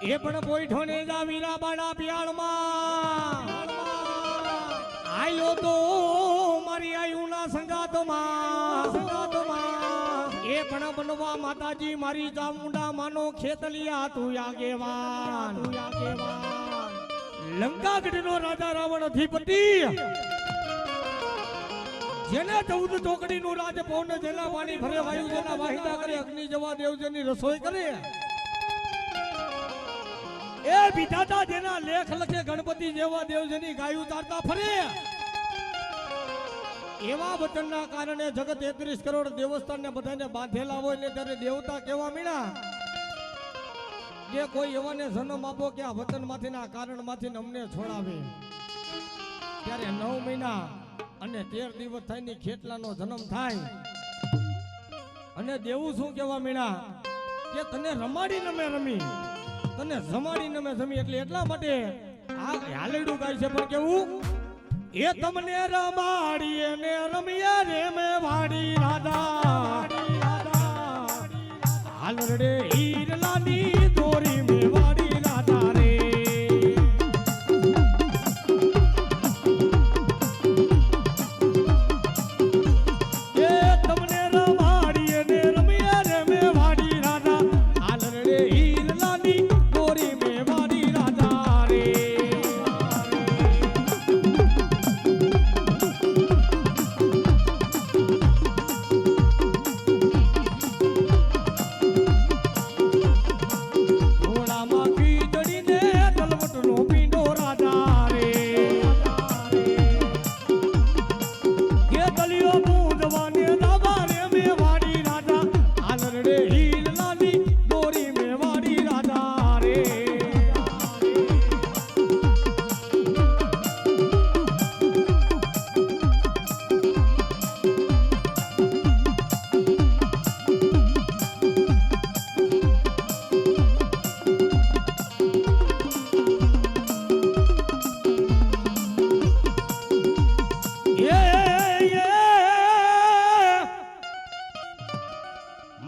એ પણ પોઈઠોને જા વીરા બાડા પિયાળમાં આયો તો મારી આયુના સંગાતમાં એ પણ બનવા માતાજી મારી ચામુંડા માનો ખેતલિયા તું આગેવાન લંકાગઢનો રાજા રાવણ અધિપતિ જેને 14 ચોકડીનું રાજ પૌન જેના પાણી ભરે વાયુ જેના વાહિતા કરે અગ્નિ જવા દેવ જેની રસોઈ કરે એ વિધાતા જેના લેખ લખે ગણપતિ જેવા દેવ જેની ગાયું તારતા ફરે એવા વચનના કારણે જગત 31 કરોડ દેવસ્થાન ને બધાને બાંધેલા હોય એટલે ત્યારે દેવતા કેવા મીણા જે કોઈ એવાને જન્મ આપો કે આ વચન માંથી ના કારણ માંથી અમને છોડાવે ત્યારે 9 મહિના અને 13 દિવસ થઈને ખેટલાનો જન્મ થાય અને દેવું શું કેવા મીણા કે તને રમાડીને મેં રમી તને જમાડીને મેં જમી એટલે એટલા માટે આ હાલેડું ગાય છે પણ કેવું એ તમને રમાડીએ ને રમીએ રે મેં વાડી રાધા હાલ રે હીરલાની દોરી મેં વાડી રાધા રે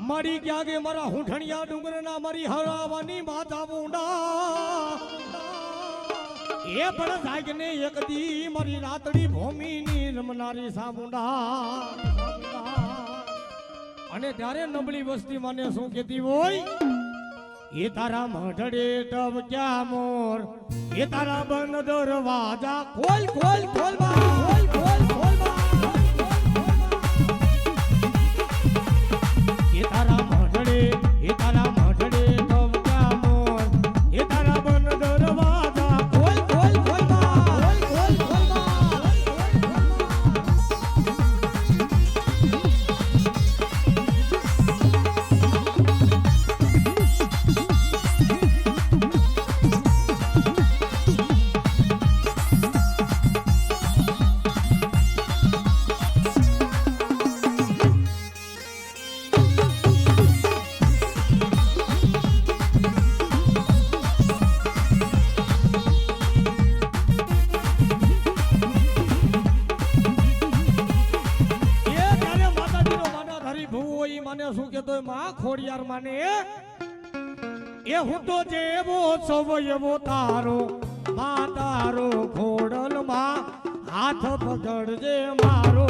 મારી ક્યાગે મારા હુંઠણિયા ડુંગરના મારી હરાવાની માથા મુંડા એ પણ જાગને એક દી મારી રાતડી ભૂમિની રમનારી સામુંડા અને ત્યારે નબળી વસ્તી મને શું કહેતી હોય એ તારા મઢડે ટબ ક્યાં મોર એ તારા બંધ દરવાજા ખોલ ખોલ ખોલ ખોલ ખોલ ખોલ એ તારા મઢડે ટબ ક્યાં મોર એ તારા બંધ દરવાજા ખોલ ખોલ ખોલ ખોલ ખોલ ખોડિયાર માને એ હું તો જેવો સવયવો તારો મા તારો ખોડલ માં હાથ પકડજે મારો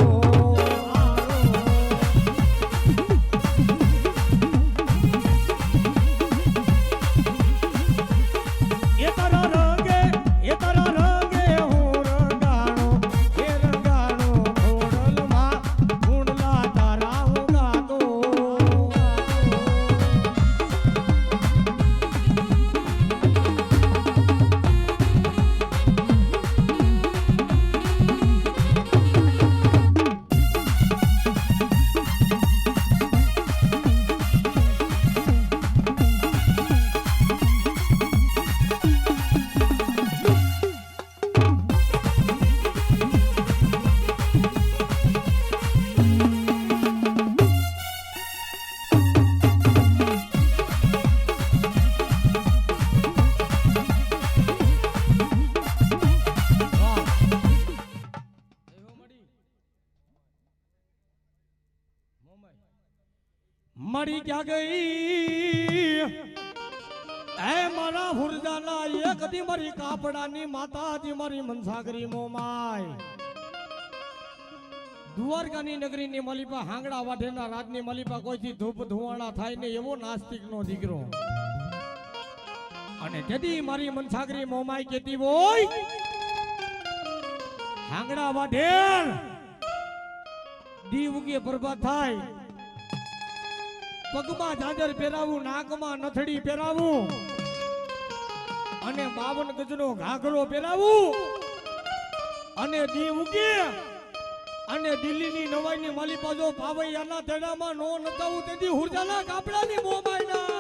મરી ક્યાં ગઈ એ મારા હુરજાના એક દી મારી કાપડાની માતાજી મારી મનસાગરી મોમાય દ્વારકાની નગરીની મલીપા હાંગડા વાઢેના રાજની મલીપા કોઈથી ધૂપ ધુવાણા થાય ને એવો નાસ્તિકનો દીકરો અને જદી મારી મનસાગરી મોમાઈ કેતી હોય હાંગડા વાઢેર દી ઉગે પ્રભાત થાય પગમાં ઝાંઝર પહેરાવું નાકમાં નથડી પહેરાવું અને 52 ગજનો ઘાઘરો પહેરાવું અને દી ઉગે અને દિલ્હીની નવાઈની માલિપા જો પાવૈયાના તેડામાં નો નચાવું તેથી હુરજાના કાપડાની મોમાઈના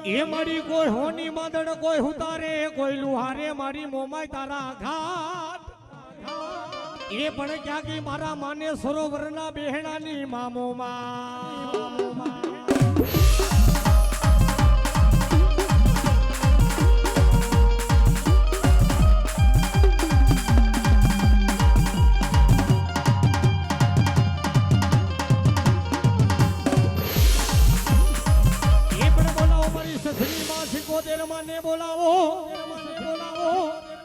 એ મારી કોઈ હોની માદણ કોઈ હુતારે કોઈ લુહારે મારી મોમાય તારા ઘાટ એ પણ ક્યાંકી મારા માને સરોવરના બેહણાની મામોમાં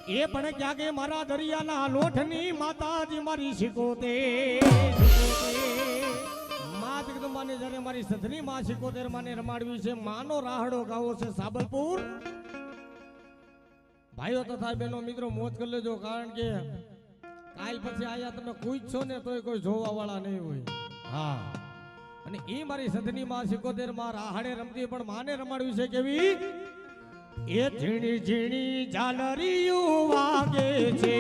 એ પણ ક્યાંકે મારા દરિયાના લોઠની માતાજી મારી શીખોતે માત જગદંબાને જ્યારે મારી સધની માં શીખોતેર માને રમાડવી છે માનો રાહડો ગાવો છે સાબલપુર ભાઈઓ તથા બહેનો મિત્રો મોજ કરી લેજો કારણ કે કાલ પછી આયા તમે કોઈ છો ને તોય કોઈ જોવા વાળા નહીં હોય હા અને એ મારી સધની માં શીખોતેર માં રાહડે રમતી પણ માને રમાડવી છે કેવી એ ઝીણી ઝીણી ઝાલરીયું વાગે છે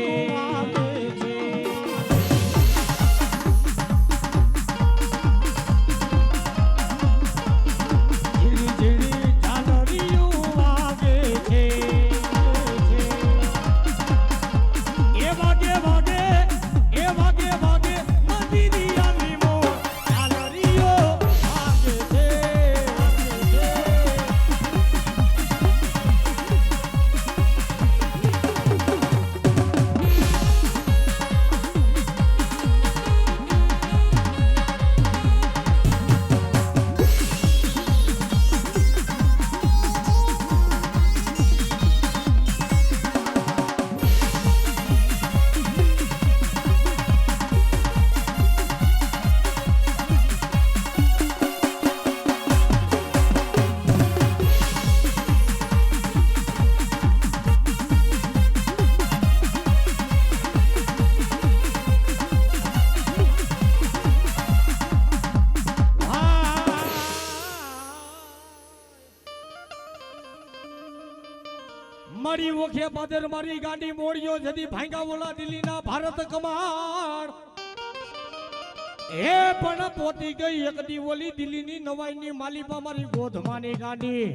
ઝીણી ઝીણી ઝાલરીયું વાગે છે એ વાગે મંદિરિયાની મો ઝાલરીયો વાગે છે મારી ઓખે પાદર મારી ગાડી મોડિયો જદી ભાંગા બોલા દિલ્હીના ભારત કમાડ એ પણ પોતી ગઈ એક દી ઓલી દિલ્હીની નવાઈની માલિપા મારી ગોધમાની ગાડી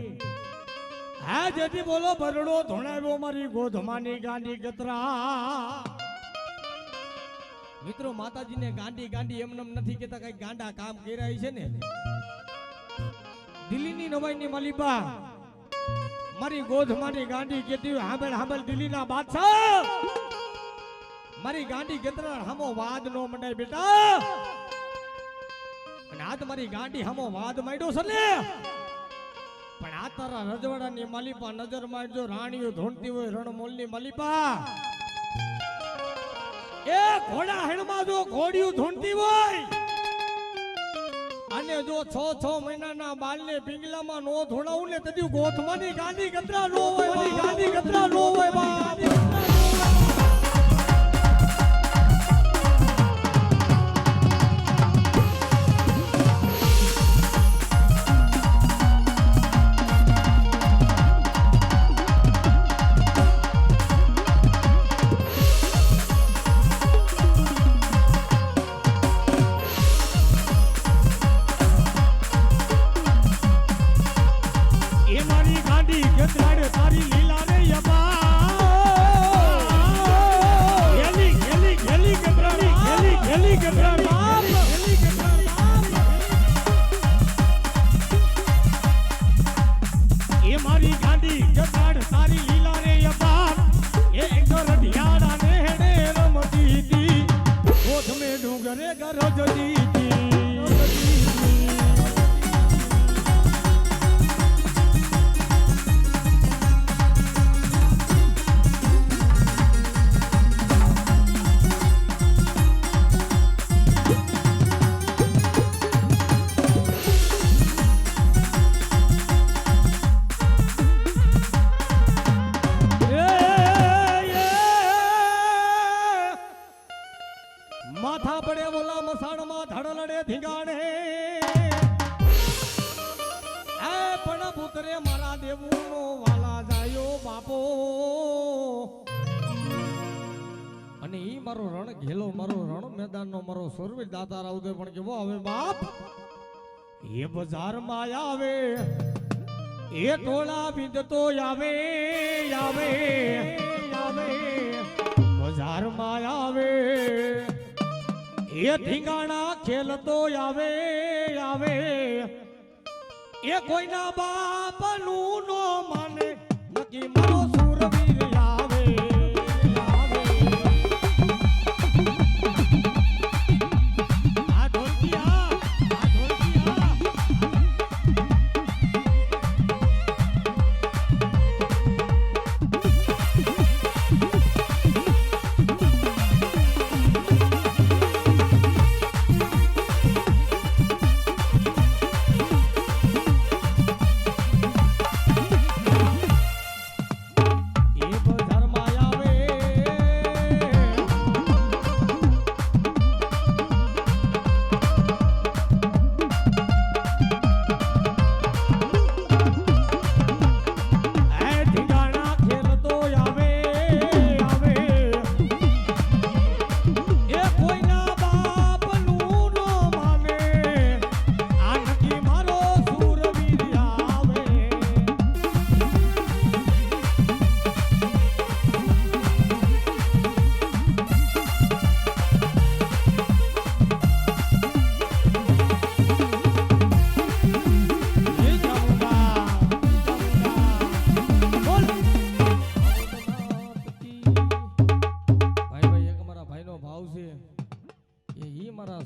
હા જદી બોલો બરડો ધોણાવ્યો મારી ગોધમાની ગાડી ગતરા મિત્રો માતાજીને ગાંડી એમનેમ નથી કેતા કઈ ગાંડા કામ કર્યા છે ને દિલ્હીની નવાઈની માલિપા મારી ગોધમાની ગાંડી કેતી હાંભળ દિલ્હીના બાદશાહ મારી ગાંડી ગતરા હમો વાદ નો મંડાય બેટા અને આજ મારી ગાંડી હમો વાદ માંડ્યો છે ને પણ આ તારા રજવાડાની માલિપા નજર માંડજો રાણીઓ ધોણતી હોય રણમોલની માલિપા એ ઘોડા હેણમાં જો ઘોડિયું ધોણતી હોય અને જો 6 મહિનાના બાલને પિંગલામાં નો ધોડાવું ને તદી ગોથમાની ગાંડી ગતરા નો હોય બાપ માથા પડે ઓલા મસાણમાં ધડ લડે ધીંગાણે એ પણ પુત્રે મારા દેવુનો વાલા જાયો બાપો અને ઈ મારો રણ ઘેલો મારો રણ મેદાનનો મારો સુરવીર દાતાર આવતો પણ કેવો હવે બાપ એ બજારમાં આવે એ ટોળા વિંદતો આવે આવે આવે બજારમાં આવે એ ઠીંગાણા ખેલતો આવે આવે એ કોઈના બાપનું નો માને નકી મારો સુરવીર આવે આવે આ ઢોલકિયા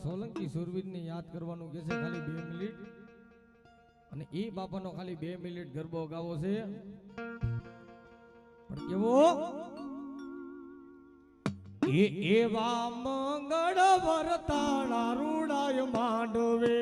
સોલંકી સુરવીરને યાદ કરવાનું કે છે ખાલી 2 મિનિટ અને એ બાપાનો ખાલી 2 મિનિટ ગરબો ગાવો છે પણ કેવો એ એવા મંગળ વરતાળા રૂડાય માંડવે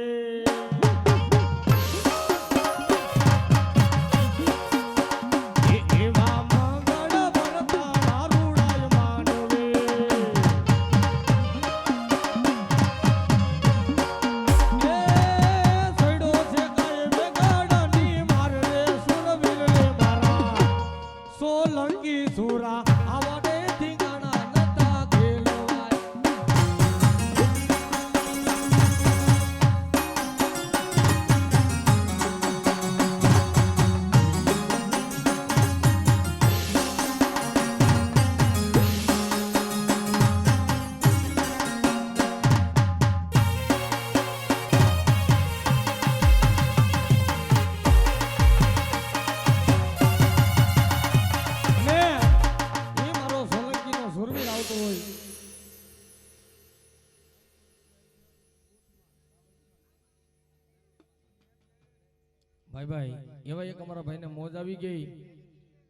ભાઈ ભાઈ એવા એક અમારા ભાઈને મોજ આવી ગઈ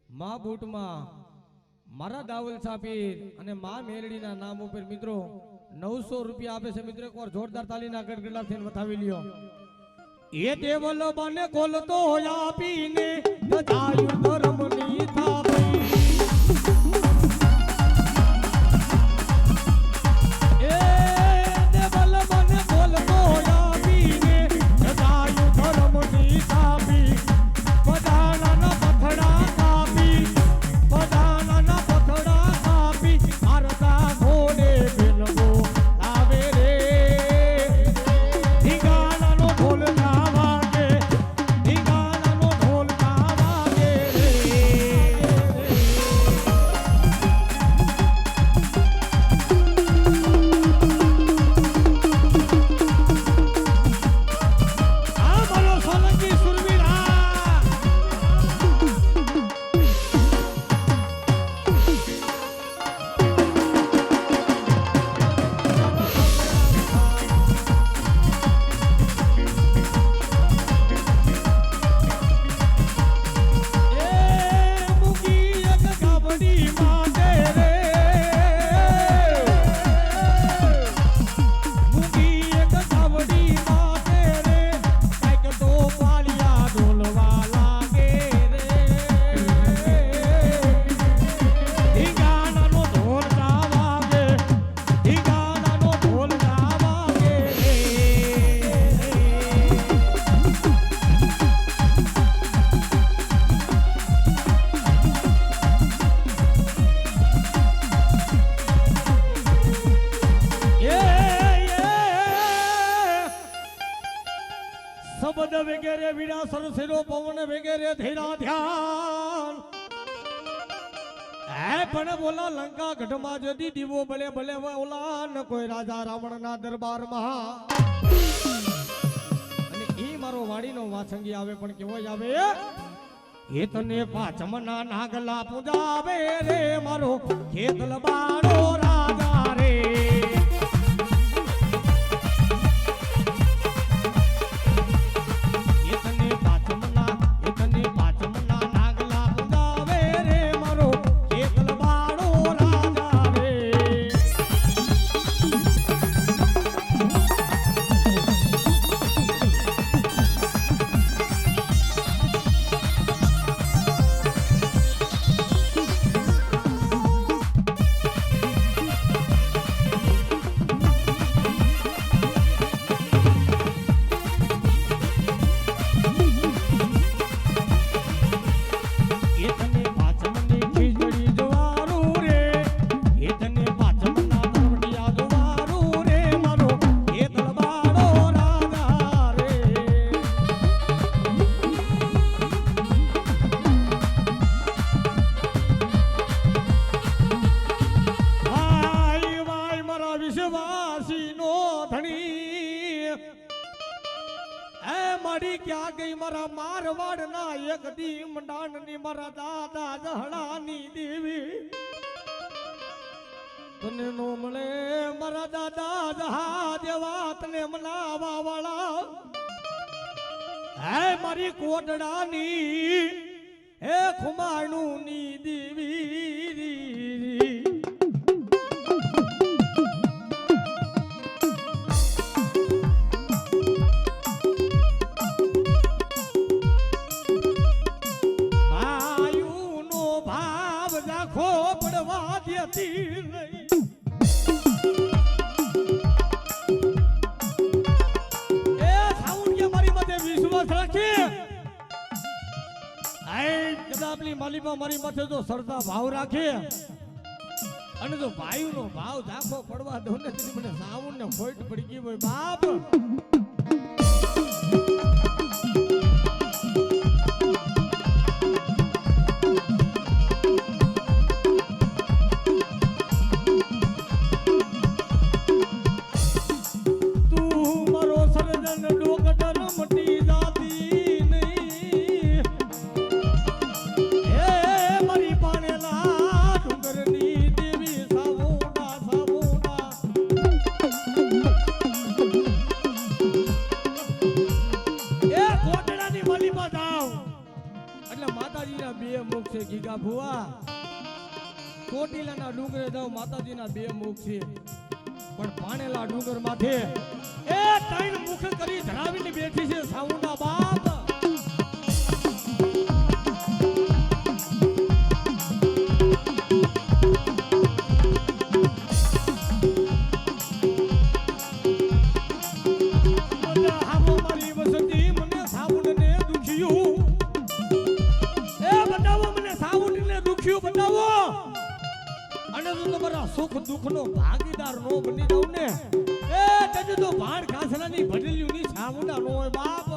મા બૂટમાં મારા દાવલ સાપીર અને મા મેરડીના નામ ઉપર મિત્રો 900 રૂપિયા આપે છે મિત્રો એકવાર જોરદાર તાલીના ગડગડાથી વતાવી લ્યો એ દેવલ બને કોલતો આપીને દજાયું ધર્મની થાપી એ દેવલ બને કોલતો આપીને દજાયું ધર્મની થાપી બધાના પથડા કાપી બધાના પથડા કાપી મારતા ઘોડે બેલવો આવે રે ઢીંગાણાનો ઢોલ ના વાગે ઢીંગાણાનો ઢોલ ના વાગે રે શબ્દ વગેરે વીણા સરસેરો પવન વગેરે ધૈરા ધ્યાન હે પણ બોલા લંકા ગઢમાં જદી દીવો ભલે ભલે ઓલા ન કોઈ રાજા રાવણના દરબારમાં અને ઈ મારો વાડીનો વાસંગી આવે પણ કેવો આવે એ તને પાચમના નાગલા પૂજાવે રે મારો ખેતલ બાળો રાજા રે ક્યાં ગઈ મારા મારવાડ ના એક દી મંડાણ ની મારા દાદા જહડાની દેવી તને નો મળે મારા દાદા જહા દેવા તને મનાવા વાળા હે મારી કોટડાની હે ખુમાણું ની દેવી માલીમાં મારી માથે જો સરદા ભાવ રાખે અને જો ભાઈ નો ભાવ ઝાખો પડવા દો ને મને સાવણ ને ખોટ પડી ગઈ હોય બાપ ગીગા ભુવા કોટીલાના ડુંગરે જાવ માતાજીના બે મુખ છે પણ પાણેલા ડુંગર માથે એ ત્રણ મુખ કરી ધરાવીને બેઠી છે સાઉના બાપ સુખ દુઃખ નો ભાગીદાર નો બની જાવ ને એ તજુ તો ભાડ ખાસરાની ભડેલ્યું ની સામુના નો હોય બાપ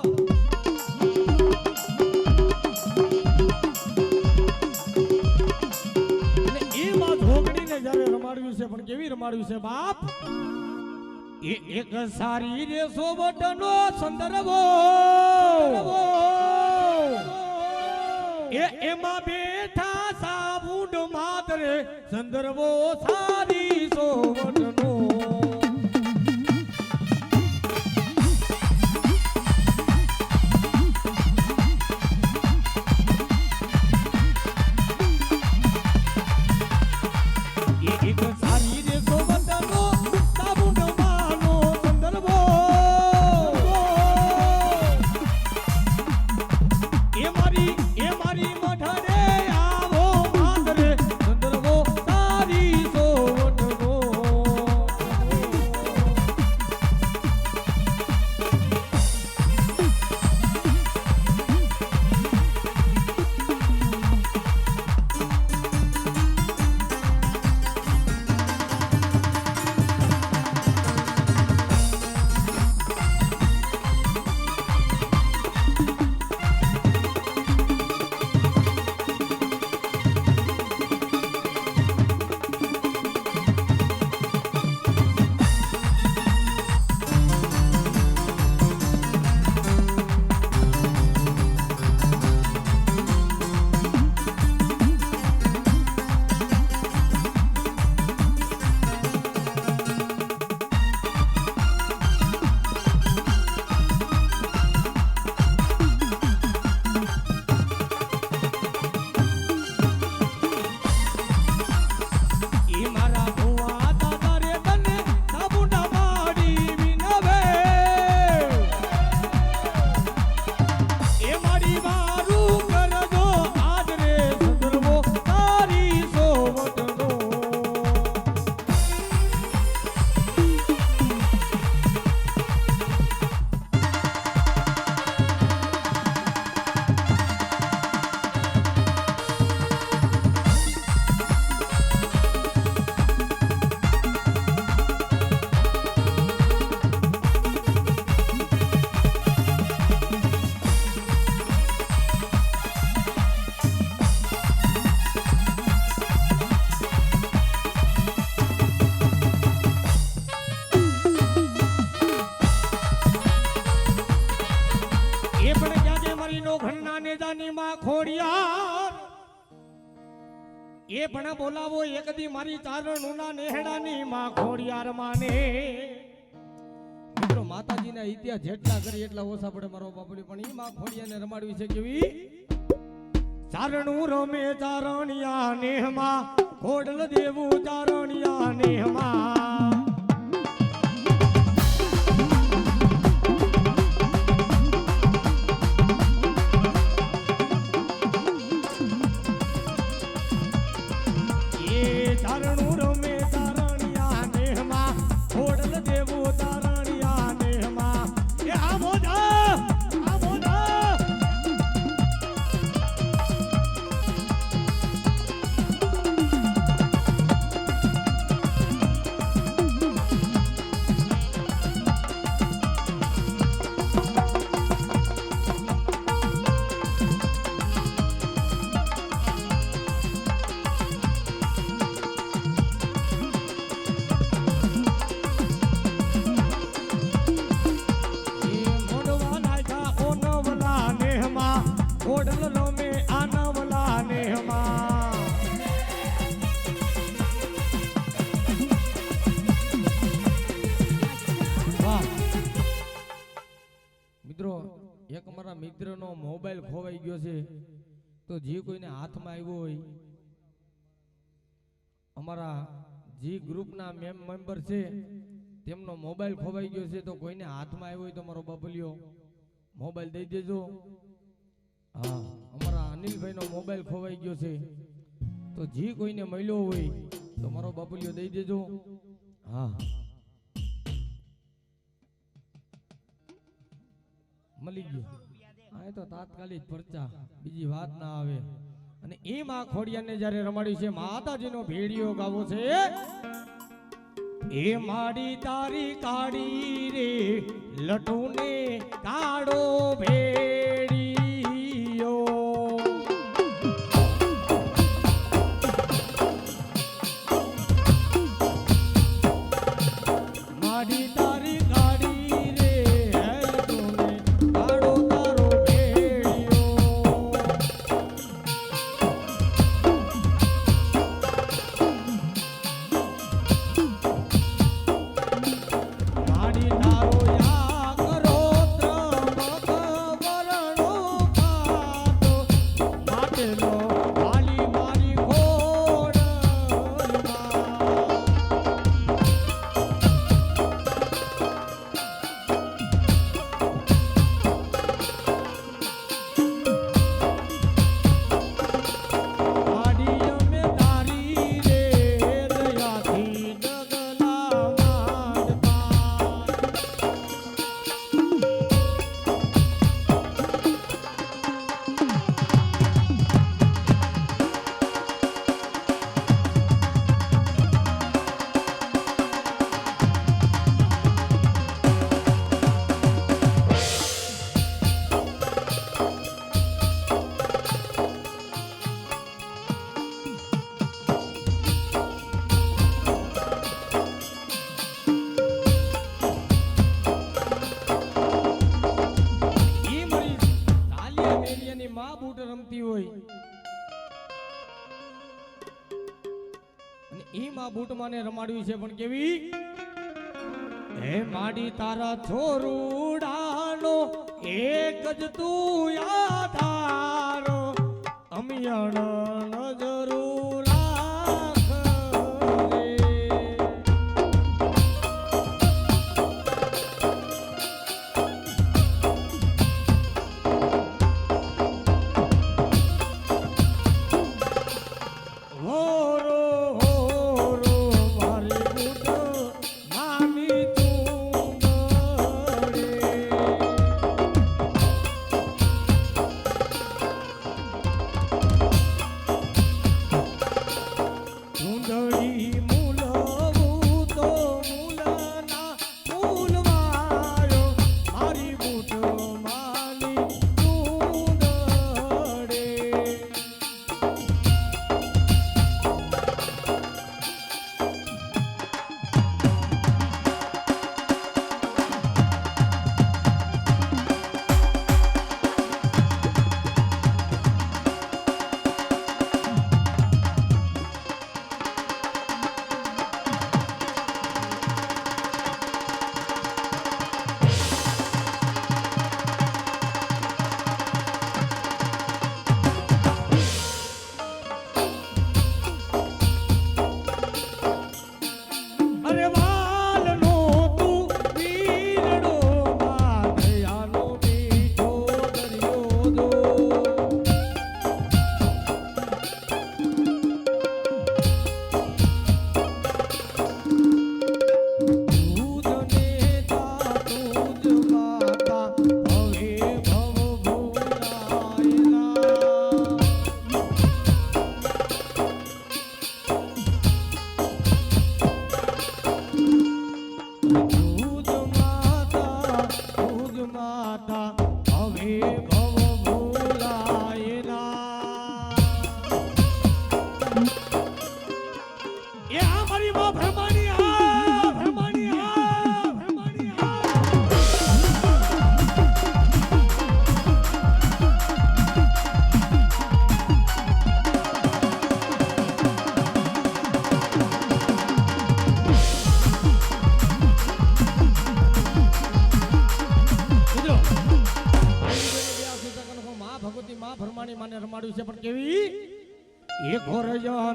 અને એ માં ધોગડીને જ્યારે રમાડ્યું છે પણ કેવી રમાડ્યું છે બાપ એ એક સારી રે સોબટનો સંદર્ભો એમાં બેઠા સાબુડ માતરે સંદર્ભો સારી સોવટનો એક સારી રે સોવટનો સાબુડ માનો સંદર્ભો એ મારી મઠરે આવો માતરે સંદર્ભો સારી સોવટનો એ પણ ક્યાં છે મારી નો ઘરના નેજાની માં ખોડિયાર એ પણ બોલાવો એક દી મારી ચારણુના નેહડાની માં ખોડિયાર માને મિત્રો માતાજીના ઇતિહાસ જેટલા કરી એટલા ઓછા પડે મારો બાપડી પણ ઈ માં ખોડિયાને રમાડવી છે કેવી ચારણું રમે ચારણિયા નેહમાં ખોડલ દેવું ચારણિયા નેહમાં ચારણું રમે ચારણિયા નેહમાં ખોડલ દેવું ચારણિયા નેહમાં એ આ મોજા ખોડલ રમે આનવલા નેહમાં વાહ મિત્રો એક અમારા મિત્રનો મોબાઈલ ખોવાઈ ગયો છે તો જે કોઈને હાથમાં આવ્યો હોય અમારા જે ગ્રુપના મેમ્બર છે તેમનો મોબાઈલ ખોવાઈ ગયો છે તો કોઈને હાથમાં આવ્યો હોય તો મારો બબલિયો મોબાઈલ દઈ દેજો હા અમારા અનિલભાઈનો મોબાઈલ ખોવાઈ ગયો છે તો જે કોઈને મળ્યો હોય તો મારો બાપુલિયો દઈ દેજો હા મળી ગયો આ તો તાત્કાલિક પરચા બીજી વાત ના આવે અને એ માં ખોડિયાને જ્યારે રમાડી છે માતાજીનો ભેડિયો ગાવો છે એ માડી તારી કાળી રે લટુને કાળો ભેડી બૂટ માને રમાડ્યું છે પણ કેવી હે માડી તારા છોરુડાનો એક જ તું આધારો અમિયાણ જરૂર એ ભવ ભૂલાય ના એ આ મારી માં ભરમાની આ ભરમાની આ ભરમાની આ ભગવતી માં ભરમાની માને રમાડ્યું છે પણ કેવી એ ઘોર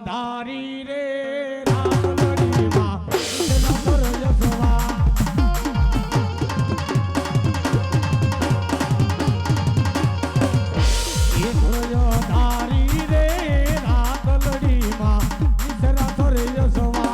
ધારી રે રામલડી માં તેના પર યસવા એ ઘોર ધારી રે રામલડી માં તેના પર યસવા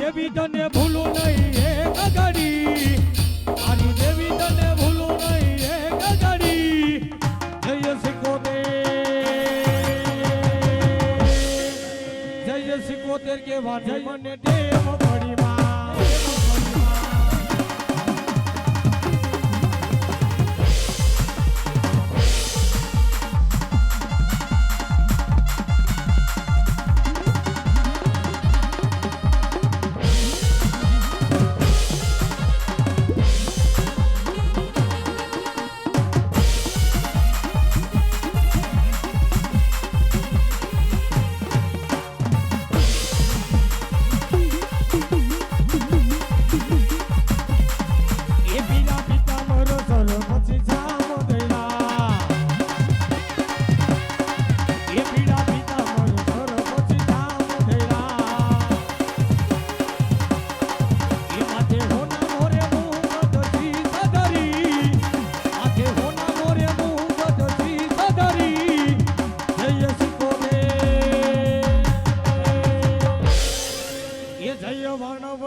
દેવી તને ભૂલું નહીં એક ઘડી મારી દેવી તને ભૂલું નહીં એક ઘડી જય સિકોતેર કે વાણી મને દેવ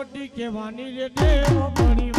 પડી કેવાની રે દેવ પડી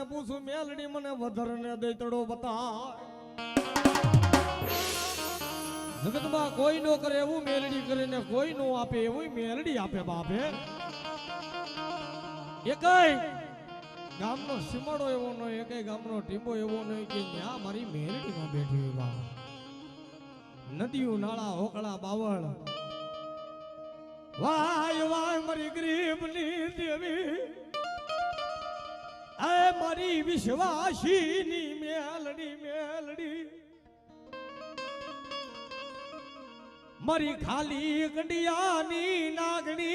પૂછું મેલડી મને વધર ને દૈતડો બતા જગતમાં કોઈ નો કરે એવું મેલડી કરીને કોઈ નો આપે એવું મેલડી આપે બાપે એકય ગામનો સીમાડો એવો ન એકય ગામનો ટીંબો એવો નહીં કે ત્યાં મારી મેલડી નો બેઠી હોય બાપ નદીઓ નાળા હોકળા બાવળ વાય વાય મારી ગરીબની દેવી આ મારી વિશ્વાસીની મેલડી મેલડી મારી ખાલી ગંડિયાની નાગણી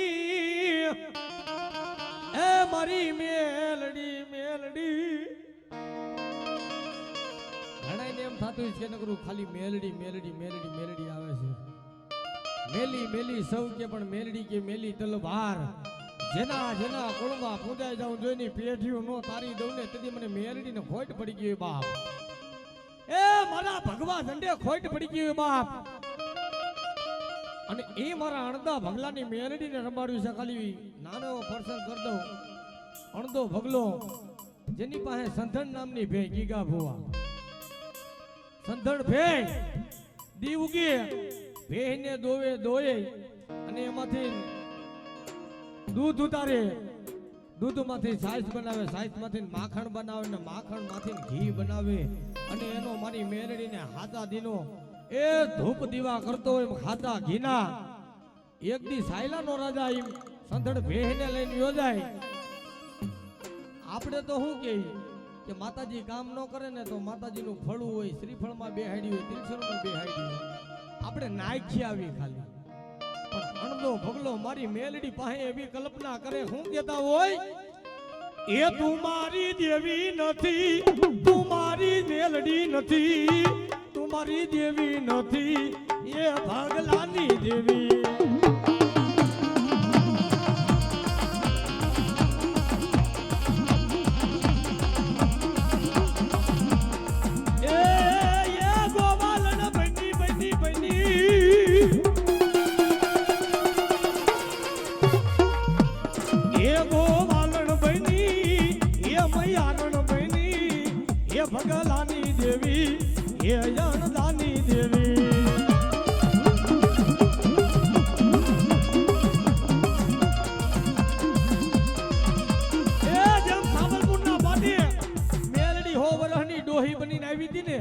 એ મારી મેલડી મેલડી ઘણાને એમ થતું છે કે નકરું ખાલી મેલડી મેલડી મેલડી મેલડી આવે છે મેલી મેલી સૌ કે પણ મેલડી કે મેલી તલવાર જેના જેના કુળમાં પૂજાઈ જાઉં જોઈની પેઢીઓ નો તારી દઉં ને તેથી મને મેલડીને ખોટ પડી ગઈ બાપ એ મારા ભગવા ઝંડે ખોટ પડી ગઈ બાપ અને એ મારા અણદા ભગલાની મેલડીને રંબાડ્યું છે ખાલી નાનો એવો પ્રસંગ કરી દઉં અણદો ભગલો જેની પાસે સંધણ નામની ભે ગીગા ભુવા સંધણ ભે દી ઉગી ભેને દોવે દોય અને એમાંથી દૂધ ઉતારે દૂધમાંથી છાશ બનાવે છાશમાંથી માખણ બનાવે ને માખણમાંથી ઘી બનાવે અને એનો મારી મેરડીને હાથા દીનો એ ધૂપ દીવા કરતો હોય ખાતા ઘીના એક દી સાયલાનો રાજા એમ સંધડ ભેહને લઈને યોજાય આપણે તો શું કે માતાજી કામ ન કરે ને તો માતાજીનું ફળું હોય શ્રીફળમાં બેહાડી હોય ત્રિશૂળમાં બેહાડી હોય આપણે નાખી આવી ખાલી પણ અણદો ભગલો મારી મેલડી પાસે એવી કલ્પના કરે શું કહેતા હોય એ તું મારી દેવી નથી તું મારી મેલડી નથી તું મારી દેવી નથી એ ભગલાની દેવી ભગલાની દેવી એ અણદાની દેવી એ જેમ સાબલપુરના પાટી મેલડી હો વરહની ડોહી બનીને આવી હતી ને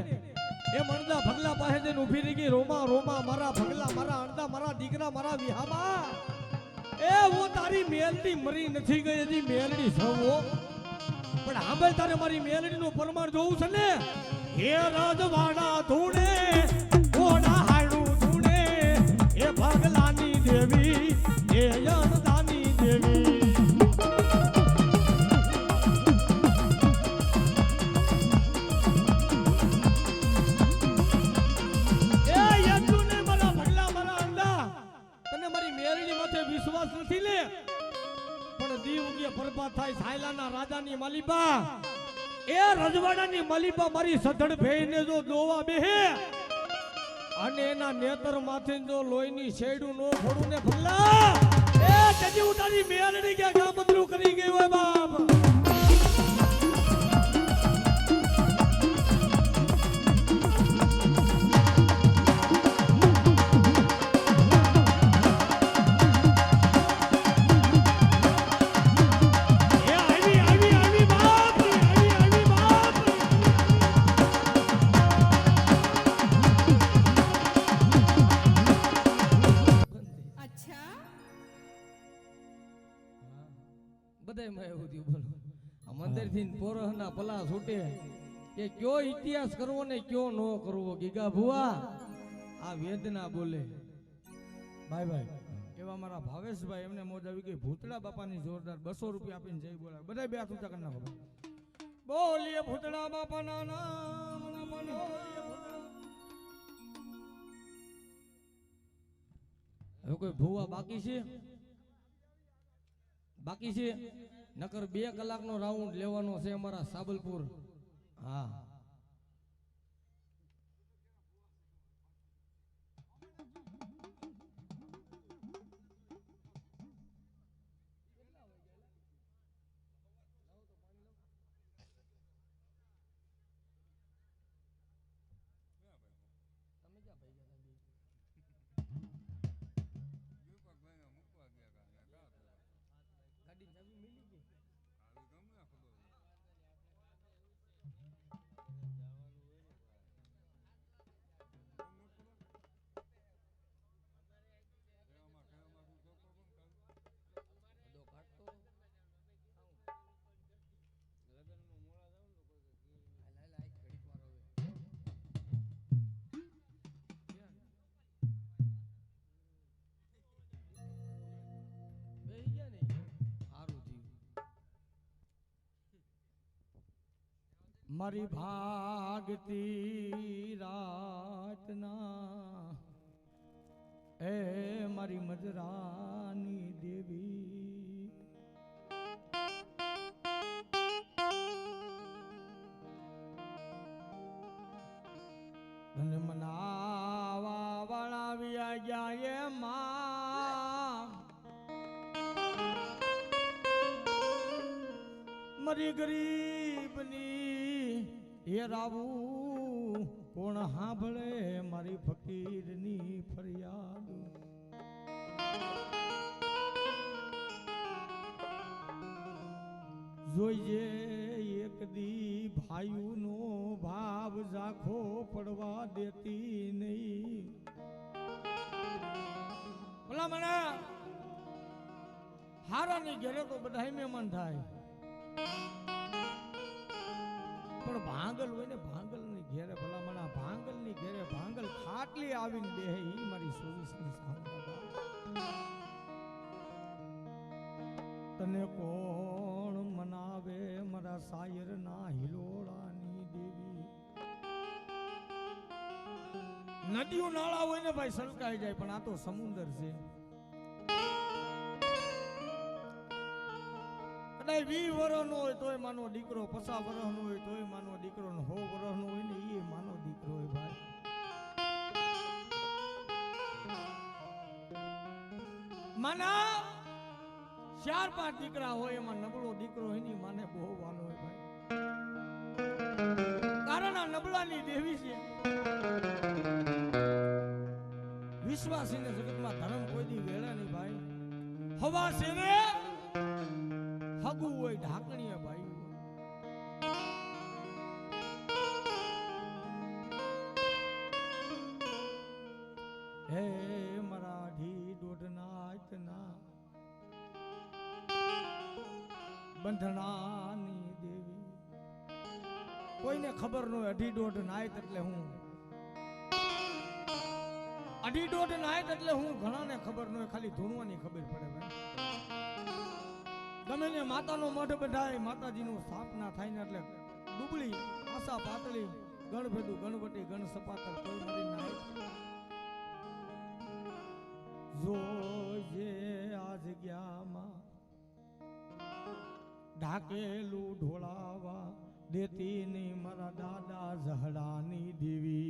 એ અણદા ભગલા પાસે જઈને ઊભી રહી ગઈ રોમા રોમા મારા ભગલા મારા અણદા મારા દીકરા મારા વિહામા એ હું તારી મેલડી મરી નથી ગઈ હજી મેલડી સવો પણ આંબે તારે મારી મેલડીનું પરમાર જોવું છે ને હે રાજવાડા ધૂણે ઓડા હાડું ધૂણે એ ભગલાની દેવી એ અણદાની દેવી એ યજુને મારા ભગલા મારા અંડા તને મારી મેલડી માથે વિશ્વાસ નથી લે પણ દીવ કે બરબાદ થાય સાયલાના રાજાની માલિબા એ રજવાડાની માલિબા મારી સધડ ભેઈને જો દોવા બેહે અને એના નેતર માથે જો લોહીની શેડું નો ફોડું ને ભલ્લા એ જજી ઉતારી મેલડી કે ગામદરું કરી ગઈ હોય બાપ પોરહના પલા છૂટે કે કયો ઇતિહાસ કરવો ને કયો નો કરવો ગીગા ભુવા આ વેદના બોલે ભાઈ ભાઈ એવા મારા ભાવેશભાઈ એમને મોજ આવી ગઈ ભૂતળા બાપાની જોરદાર 200 રૂપિયા આપીને જય બોલાવે બધા બે હાથ ઊંચા કરી નાખો બોલીએ ભૂતળા બાપાના નામ હવે કોઈ ભુવા બાકી છે નકર 2 કલાકનો રાઉન્ડ લેવાનો છે અમારા સાબલપુર હા મારી ભાગતી રાતના એ મારી મજરાની દેવી ધન મનાવા વાળા વ્યા ગયા એ માં મારી ગરીબની હેરાવું કોણ સાંભળે મારી ફકીરની ફરિયાદ જોઈએ એક દી ભાઈનો ભાવ ઝાખો પડવા દેતી નહીં ભલા મને હારાની ઘરે તો બધા મહેમાન થાય પણ ભાંગલ હોય ને ભાંગલ ની ઘેરે ભલામણા ભાંગલ ની ઘેરે ભાંગલ ખાટલી આવીને બેહે ઈ મારી સોવીસની સામે તને કોણ મનાવે મારા શાયર ના હિલોળાની દેવી નદીઓ નાળા હોય ને ભાઈ સલકાઈ જાય પણ આ તો સમુદ્ર છે કદાચ 20 વર્ષનો હોય તોય માનો દીકરો 50 વર્ષનો હોય તોય માનો દીકરો 100 વર્ષનો હોય ને એ માનો દીકરો હોય ભાઈ માના 4-5 દીકરા હોય એમાં નબળો દીકરો હોય ને માને બહુ વાલો હોય ભાઈ કારણ આ નબળાની દેવી છે વિશ્વાસીને જગતમાં ધર્મ કોઈ દી વેળા નહીં ભાઈ હવા છે ને હગુ હોય ઢાકણીએ ભાઈ હે મરાઠી દોઢનાથના બંધણાની દેવી કોઈને ખબર ન હોય 1.5 નાયત એટલે હું 1.5 નાયત એટલે હું ઘણાને ખબર ન હોય ખાલી ધૂણવાની ખબર પડે ભાઈ ગમે ને માતાનો મઢ બધાય માતાજીનું સ્થાપના થાય ને એટલે ડુબળી આશા પાતળી ગણભેદું ગણવટી ગણ સપાતર કોઈ મારી નાય જોજે આ જગ્યામાં ઢાકેલું ઢોળાવા દેતી નહીં મારા દાદા ઝહડાની દેવી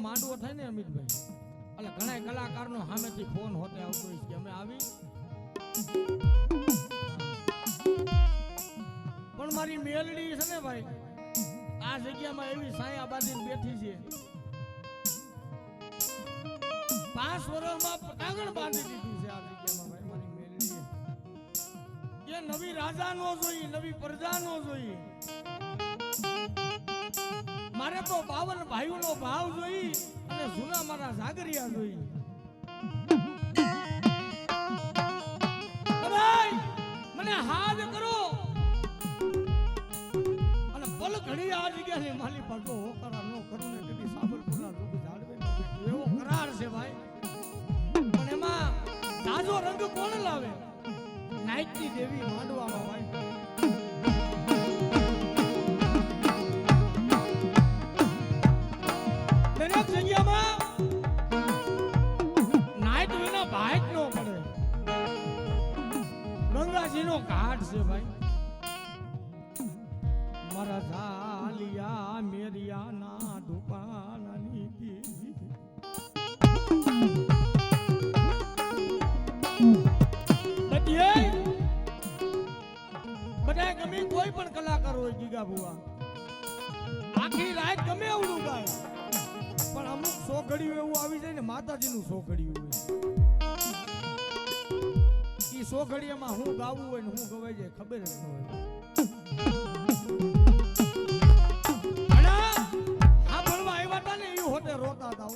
માંડવો થાય ને અમિતભાઈ એટલે ઘણા કલાકારનો સામેથી ફોન હોતે આવતો હોય કે અમે આવી પણ મારી મેલડી છે ને ભાઈ આ જગ્યામાં એવી સાયા બાંધીને બેઠી છે 5 વર્ષમાં પટાંગણ બાંધી દીધું છે આ જગ્યામાં ભાઈ મારી મેલડી એ નવી રાજા નો જોઈ નવી પ્રજા નો જોઈ મારે તો 52 ભાઈઓનો ભાવ જોઈ અને જૂના મારા જાગરિયા જોઈ મને હાથ કરો અને પલ ઘડી આ જગ્યાની માલી પાછો હોકારા નો કરું ને કદી સાબરપુરા લોકો જાળવે ન એવો કરાર છે ભાઈ પણ એમાં તાજો રંગ કોણ લાવે નાઈટની દેવી માંડવામાં ભાઈ દરેક જગ્યામાં નાઈટ વિના બાઇક નો પડે ગંગાજીનો ઘાટ છે ભાઈ મારા ઝાલિયા મેરિયાના દુકાનની દેવી બધા ગમે કોઈ પણ કલાકાર હોય ગીગા બુઆ આખી રાત ગમે એવડું ગાય પણ અમુક સોઘડિયું એવું આવી જાય ને માતાજીનું સોઘડિયું હોય એ ઈ સો ઘડીયામાં હું ગાવું હોય ને હું ગવાઈ જાય ખબર જ ન હોય. આ બોલવા આવ્યા હતા ને એ હોતે રોતા હતા.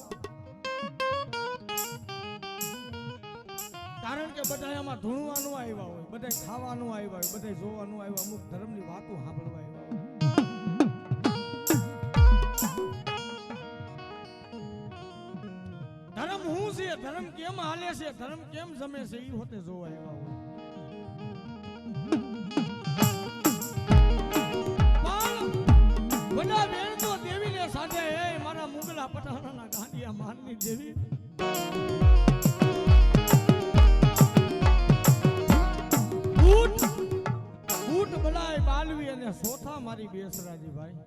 કારણ કે બધા આમાં ધૂણવાનું આવ્યા હોય, બધા ખાવાનું આવ્યા હોય, બધા જોવાનું આવ્યા, અમુક ધર્મની વાતો સાંભળવા આવ્યા હોય. ધર્મ શું છે, ધર્મ કેમ હાલે છે, ધર્મ કેમ જમે છે એ હોતે જોવા આવ્યા હોય. પણ બધા બેન તો દેવીને સાથે એ મારા મુગલા પઠાણના ગાંડિયા મારની દેવી ઊટ બલાય બાલવી અને સોથા મારી બેસરાજી ભાઈ.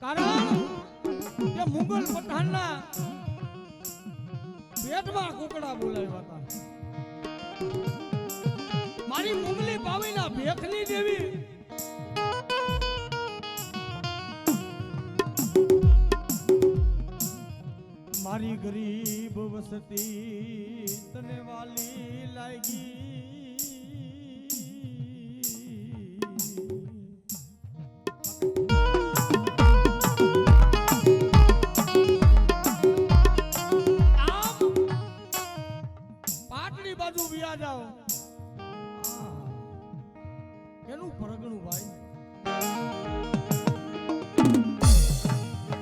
કારણ કે મુગલ પઠાણના પેટમાં કુકડા બોલાવ્યા હતા. મારી મુગલી પાવીના ભેખની દેવી મારી ગરીબ વસતી તને વાલી લાગી. આમ પાટડી બાજુ વ્યા જાઓ એનું પરગણું ભાઈ.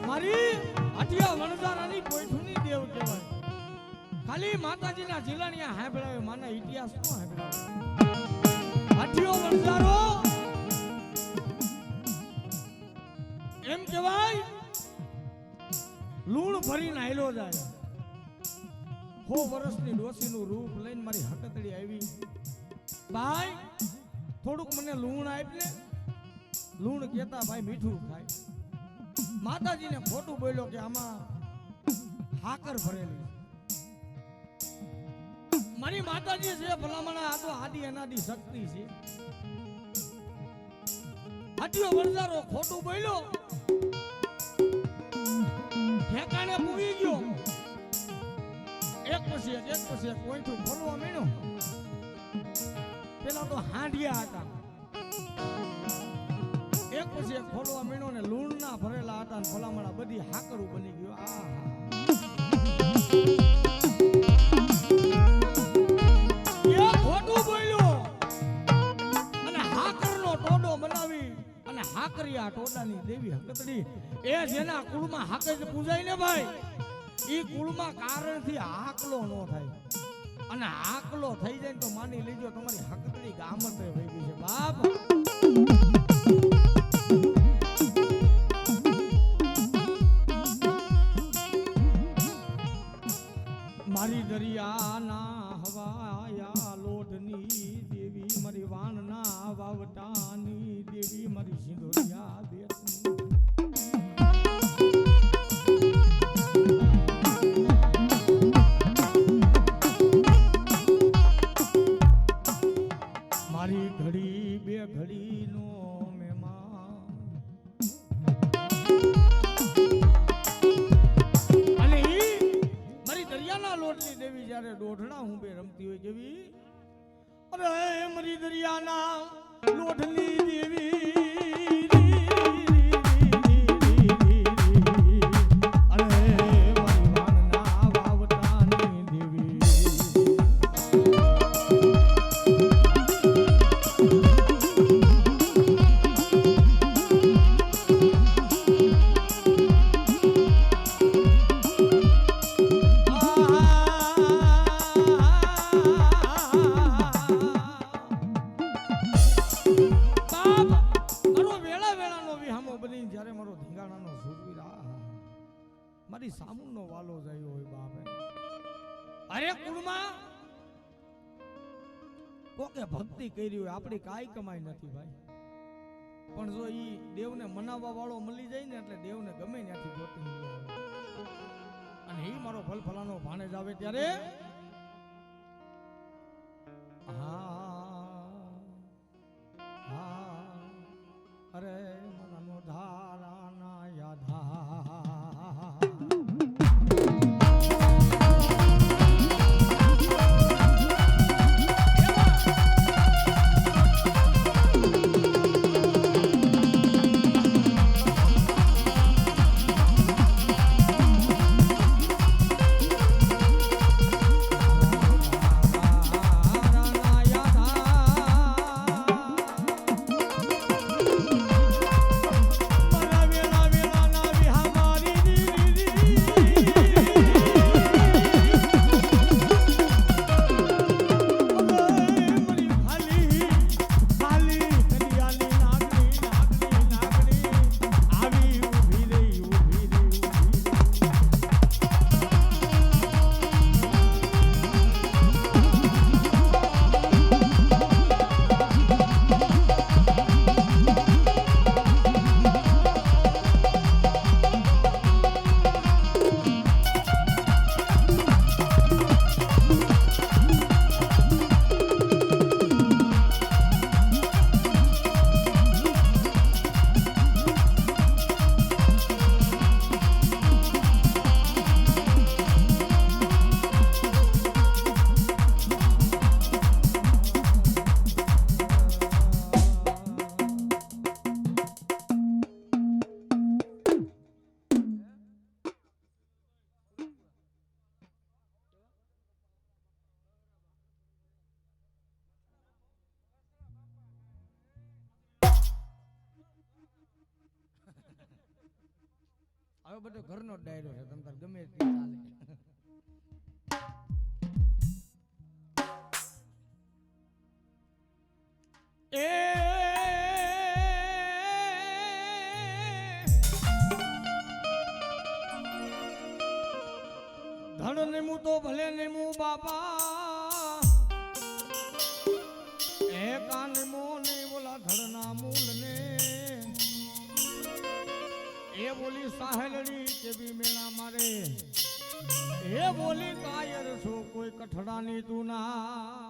મારી હટિયા વણઝારાની પોઈઠુની દેવ કહેવાય. ખાલી માતાજીના જિલ્લાની હાંભળાવે, માના ઇતિહાસ નો હાંભળાવે. હટિયો વણઝારો એમ કહેવાય લૂણ ભરીને હાલ્યો જાય. 100 વર્ષની ડોસીનું રૂપ લઈને મારી હકતડી આવી. ભાઈ થોડુંક મને લૂણ આપને. લૂણ કેતા ભાઈ મીઠું ખાય. માતાજીને ખોટું બોલ્યો કે આમાં હાકર ભરેલી. મારી માતાજી છે ભલામણા, આ તો આદિ અનાદિ શક્તિ છે. હટિયો વણઝારો ખોટું બોલ્યો, ઠેકાણે પૂરી ગયો. એક પછી એક કોઈઠું ખોલવા માંડ્યો. પેલા તો હાંડિયા હતા, એક પછી એક ખોલવા મીણો ને લૂણ ના ભરેલા હતા ને ભલામણા બધી હાકરું બની ગયું. એ ખોટું બોલ્યો અને હાકરનો ટોડો બનાવી અને હાકરિયા ટોડાની દેવી હકતડી એ જેના કુળમાં હાકર પૂજાય ને ભાઈ, ઈ કુળમાં કારણથી હાકલો ન થાય. અને હાકલો થઈ જાય તો માની લેજો તમારી હકતડી ગામતે વહી ગઈ છે બાપ. મારી દરિયાના હવાયા લોઢની દેવી, મારી વાણના વાવટાની દેવી, મારી સિંદોરિયા બેટની. મારી ઘડી બે ઘડીનો મહેમાન અને મારી દરિયાના લોટની દેવી જ્યારે દોઢડા હું બે રમતી હોય કેવી. અરે મારી દરિયાના લોટની દેવી, મારી સામુનો વાલો જાય હોય બાપે. અરે કુળમાં કોકે ભક્તિ કરી હોય, આપણી કાઈ કમાઈ નથી ભાઈ. પણ જો ઈ દેવને મનાવવા વાળો મળી જાય ને એટલે દેવને ગમે ત્યાંથી ગોતી લઈ આવે. અને ઈ મારો ફલફલાનો ભાણેજ આવે ત્યારે અરે મનનો ધારાના યાધા હવે બધો ઘરનો જ ડાયરો છે, તમ તાર ગમે તે ચાલે. એ ધન નેમું તો ભલે નેમું બાપા, એ કાન મોને બોલા ધડના મૂલ ને એ બોલી સાહેલડી કે બી મેળા મારે એ બોલી કાયર છો કોઈ કઠડાની તું ના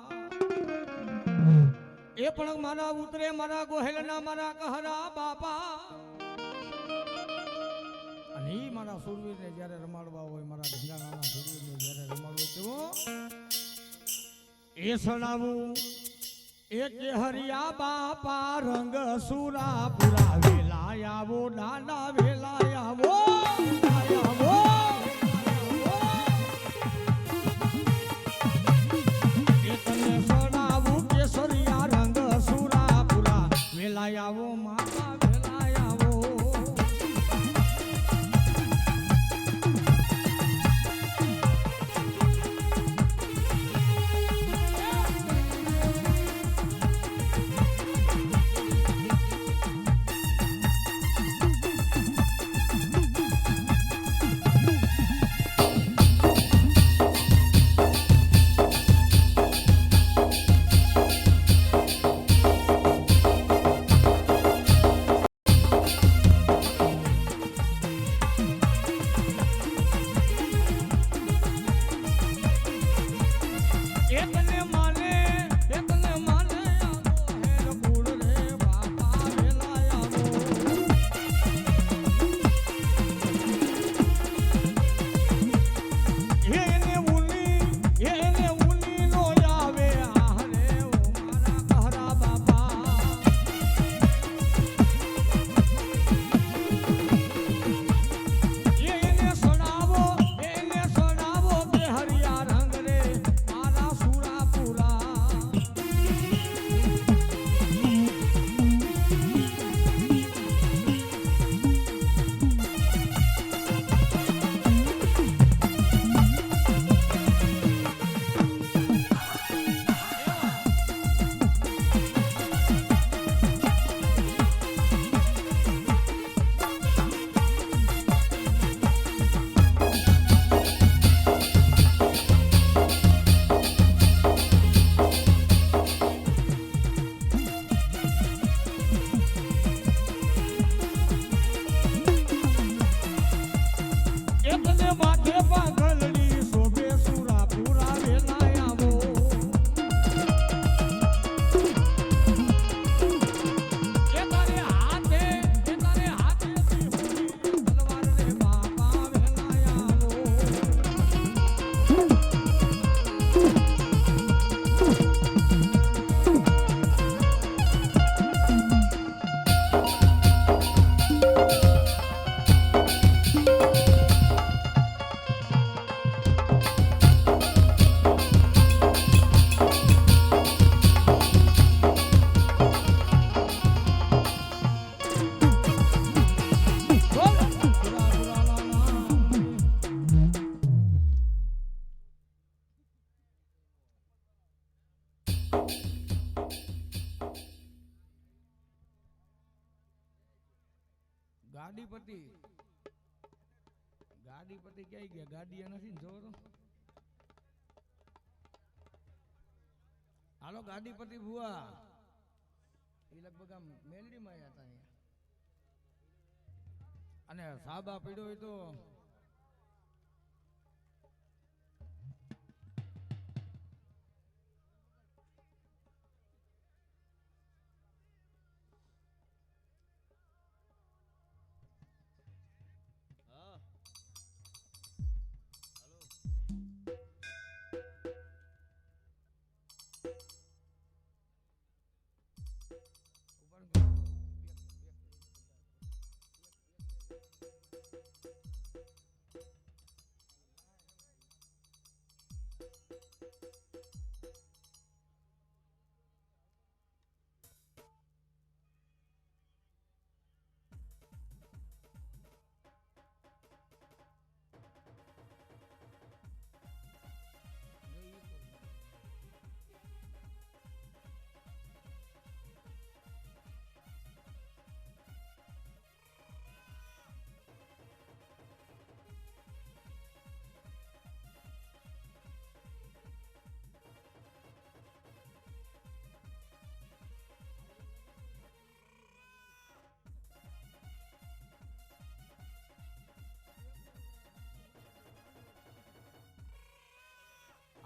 એ પણ મારા ઉતરે મારા ગોહેલના મારા કહરા બાપા અને ઈ મારા સુરવીરને જ્યારે રમાડવા હોય મારા ઢંગાણાના સુરવીરને જ્યારે રમાડવો એ સડાવું એ કેહરિયા બાપા રંગ સુરા પુરા વેલા આવો દાદા વેલા આવો આવો એ તને સડાવું કેસરિયા રંગ સુરા પુરા વેલા આવો માતા વેલા આવો ગાડીપતિ ગાડીપતિ ક્યાં ગયા? ગાડી નથી ને, જોવો તો. હાલો ગાડીપતિ ભુવા, એ લગભગ આમ મેલડીમાં આવ્યા હતા અહીંયા. અને સાબા પીડ્યો હોય તો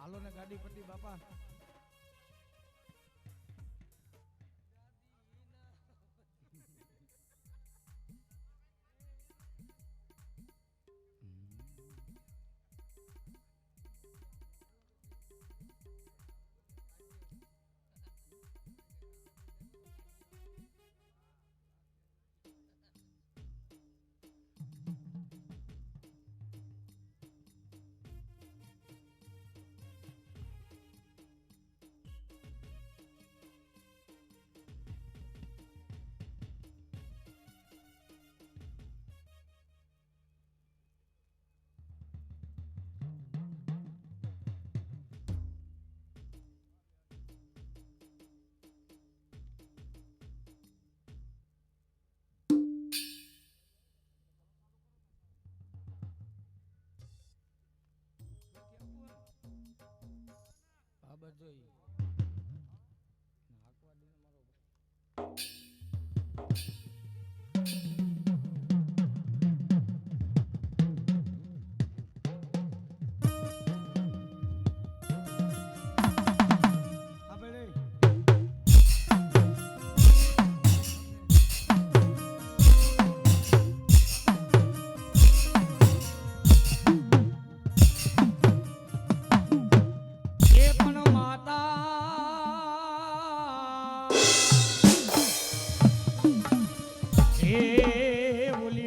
હાલો ને ગાડીપતિ બાપા. બાબત જોઈ હાકવા દે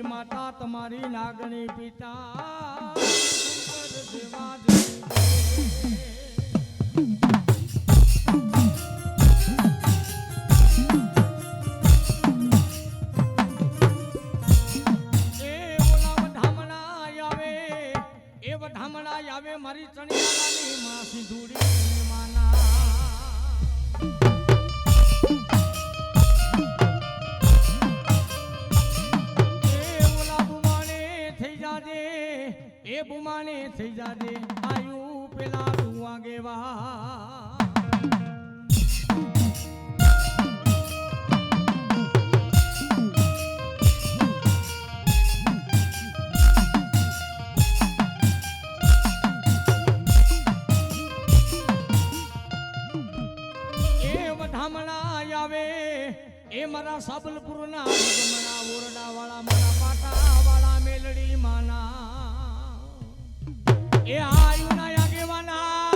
મારો તમારી નાગણી પિતા દેવા વધામણા આવે મારી ચણિયાની માં સિંધુડી માના એ બુમાને થઈ જાજે આયુ પેલા તું આગેવા એ વધામણા આવે એ મારા સાબલપુરના ભગમણા ઓરડા વાળા મારા પાટા વાળા મેલડી માના એ આયુના આગેવાના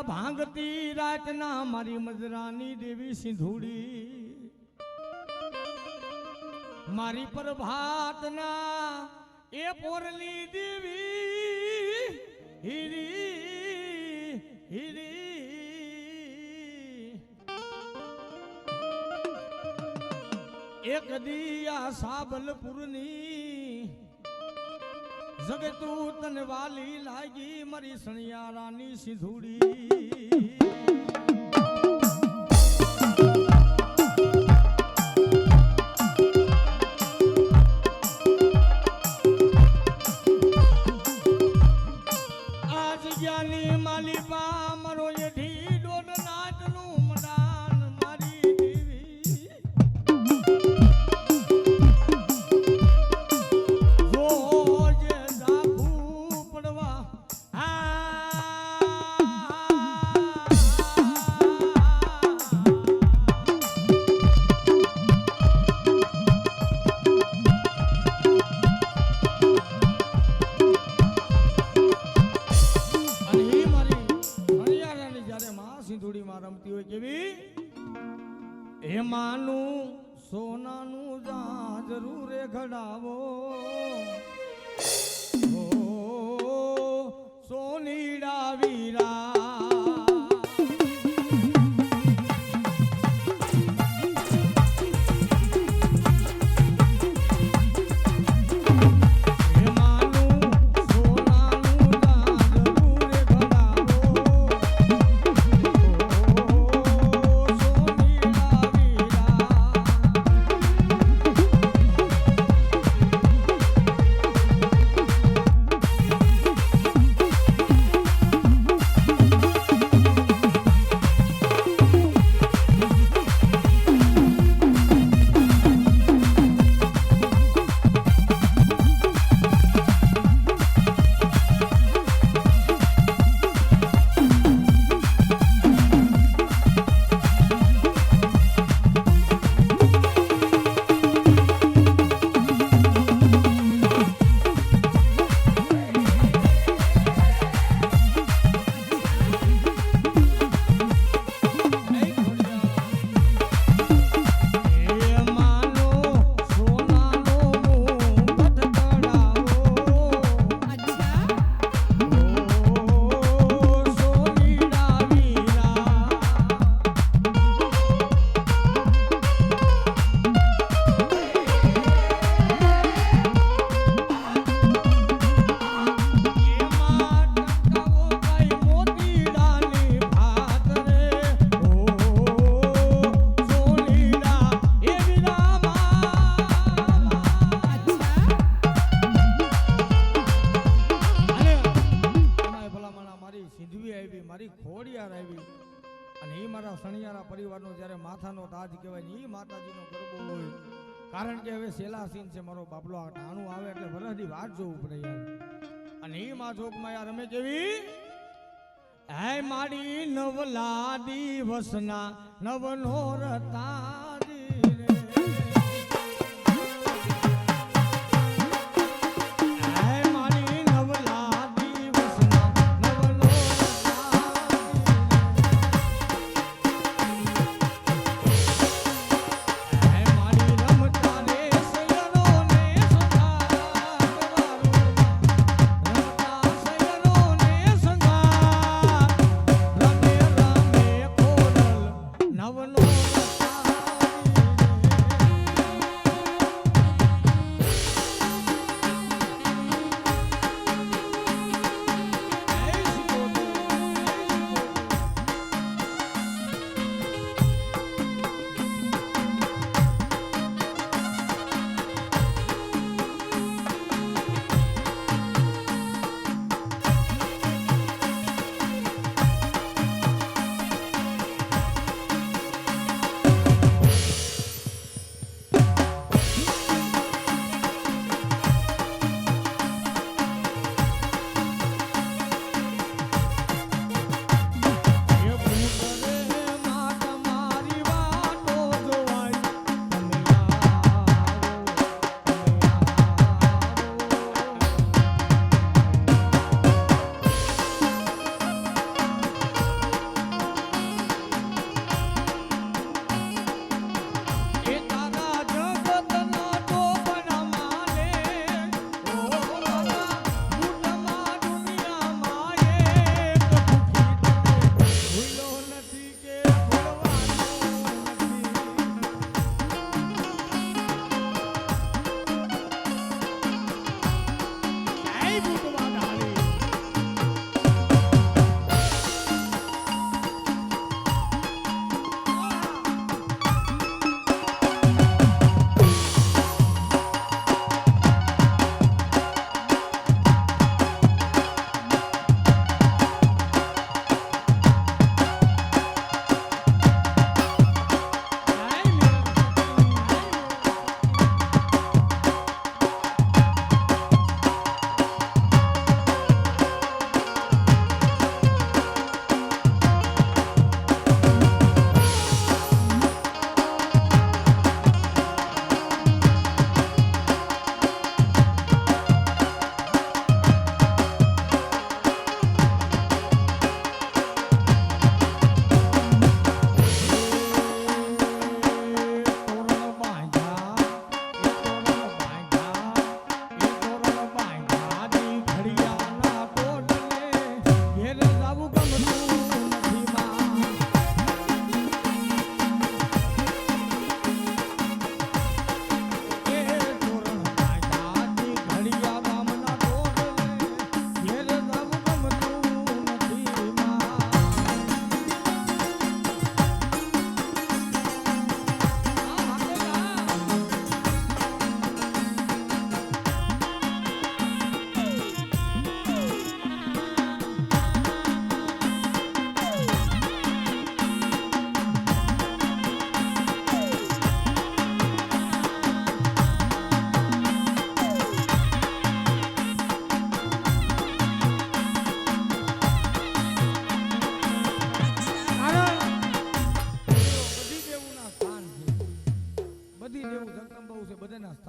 ભાંગતી રાતના મારી મજરાની દેવી સિંધુડી મારી પ્રભાતના એ પોરલી દેવી હીરી હીરી એક દિયા સાબલપુરની જગતું તને વાલી લાગી મારી સણિયારાની સિંધુડી આ જગ્યાની માલિપા મારો એઠી દોઢ નાચનું મદાન મારી દેવી સિંધુડીમાં રમતી હોય કેવી એમાંનું સોનાનું જાજરું રે ઘડાવો ઓ સોનીડા વીરા પરિવારનો જ્યારે માથાનો તાજ કહેવાય ને એ માતાજીનો ગરબો હોય કારણ કે હવે સેલા સીન છે મારો બાપલો આ ટાણું આવે એટલે વરસની વાત જોવું પડે યાર અને એ માં જોગમાં યાર અમે કેવી હે માડી નવલા દિવસના નવનો રતાજી રે હે માડી નવલા દિવસના નવનો નવનો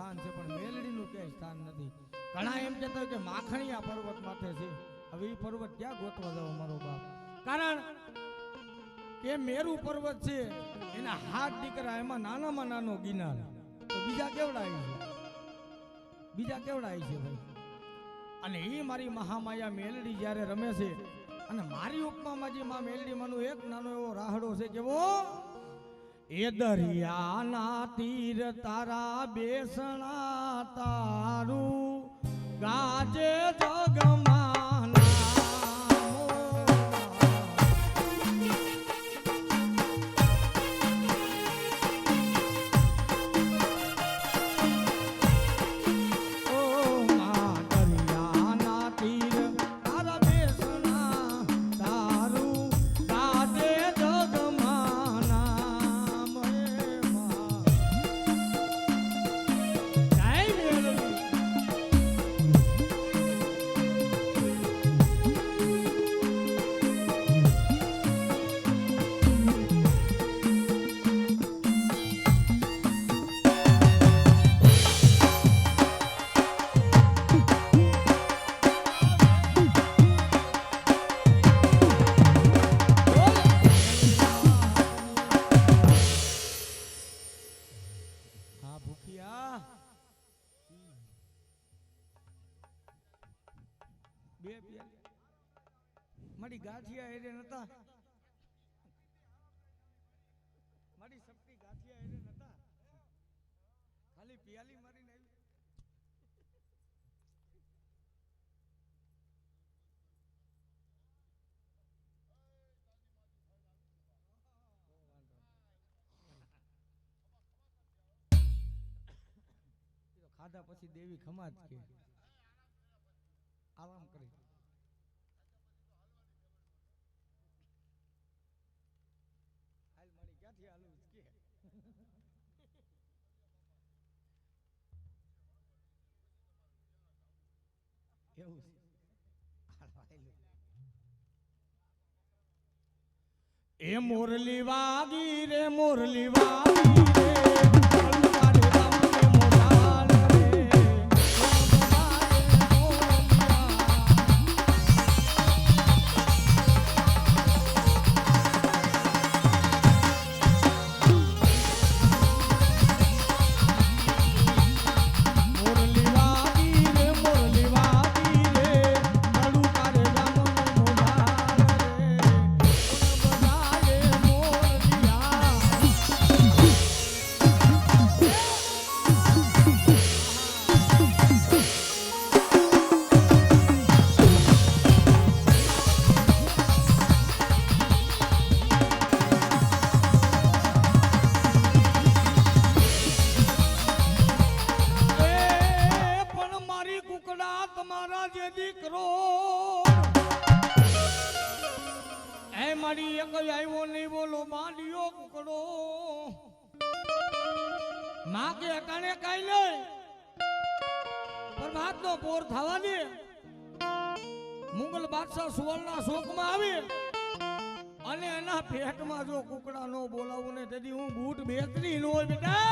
સ્થાન છે પણ મેલડીનું ક્યાંય સ્થાન નથી. ઘણા એમ કહેતા હોય કે માખણીયા પર્વત માથે છે. હવે એ પર્વત ક્યાં ગોતવા જાવ મારો બાપ? કારણ કે મેરુ પર્વત છે એના 7 દીકરા, એમાં નાનામાં નાનો ગિરનાર. તો બીજા કેવડા આવી છે? બીજા કેવડા આવી છે ભાઈ? અને એ મારી મહામાયા મેલડી જ્યારે રમે છે અને મારી ઉપમામાં જે માં મેલડી માનું એક નાનો એવો રાહડો છે કેવો, એ દરિયાના તીર તારા બેસણા તારું ગાજે જગમાં મારી ગાંઠિયા હેરે નતા, મારી શક્તિ ગાંઠિયા હેરે નતા, ખાલી પિયાલી મારીને આવી. ખાધા પછી દેવી ખમા જ કે આરામ કરી. ક્યાંથી હાલું કે એવું છે. એ મોરલી વાગી રે, મોરલી વાગી રે, તમારા જે દીકરો એ મારી એક આવ્યો નહીં બોલો માંડ્યો કુકડો માં કે અટાણે કાઈ નહીં પ્રભાત નો પોર થવા દે. મુગલ બાદશાહ સુવર્ણના શોકમાં આવી અને એના પેટમાં જો કુકડા નો બોલાવું ને તેથી હું બૂટ બેતરી નો હોય બેટા.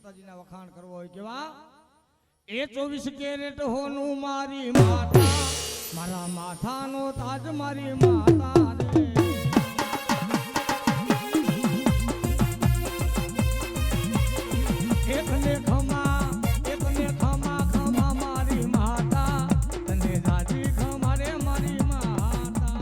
માતાજીના વખાણ કરવો હોય કેવા એ 24 કેરેટ હોનું મારી માતા મારા માથાનો તાજ મારી માતા રે એકને ખમા ખમા મારી માતા તને રાજી ખમા રે મારી માતા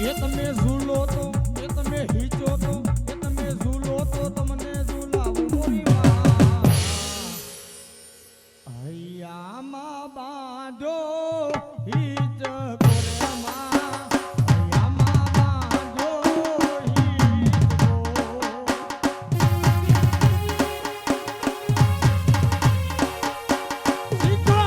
એ તમે ઝૂલો તો એ તમે હીચો તો એ તમે ઝૂલો તો તમને ઝૂલાવું મોરી માં હૈયામાં બાંધો હીચ કોરેમાં હૈયામાં બાંધો હીચ કો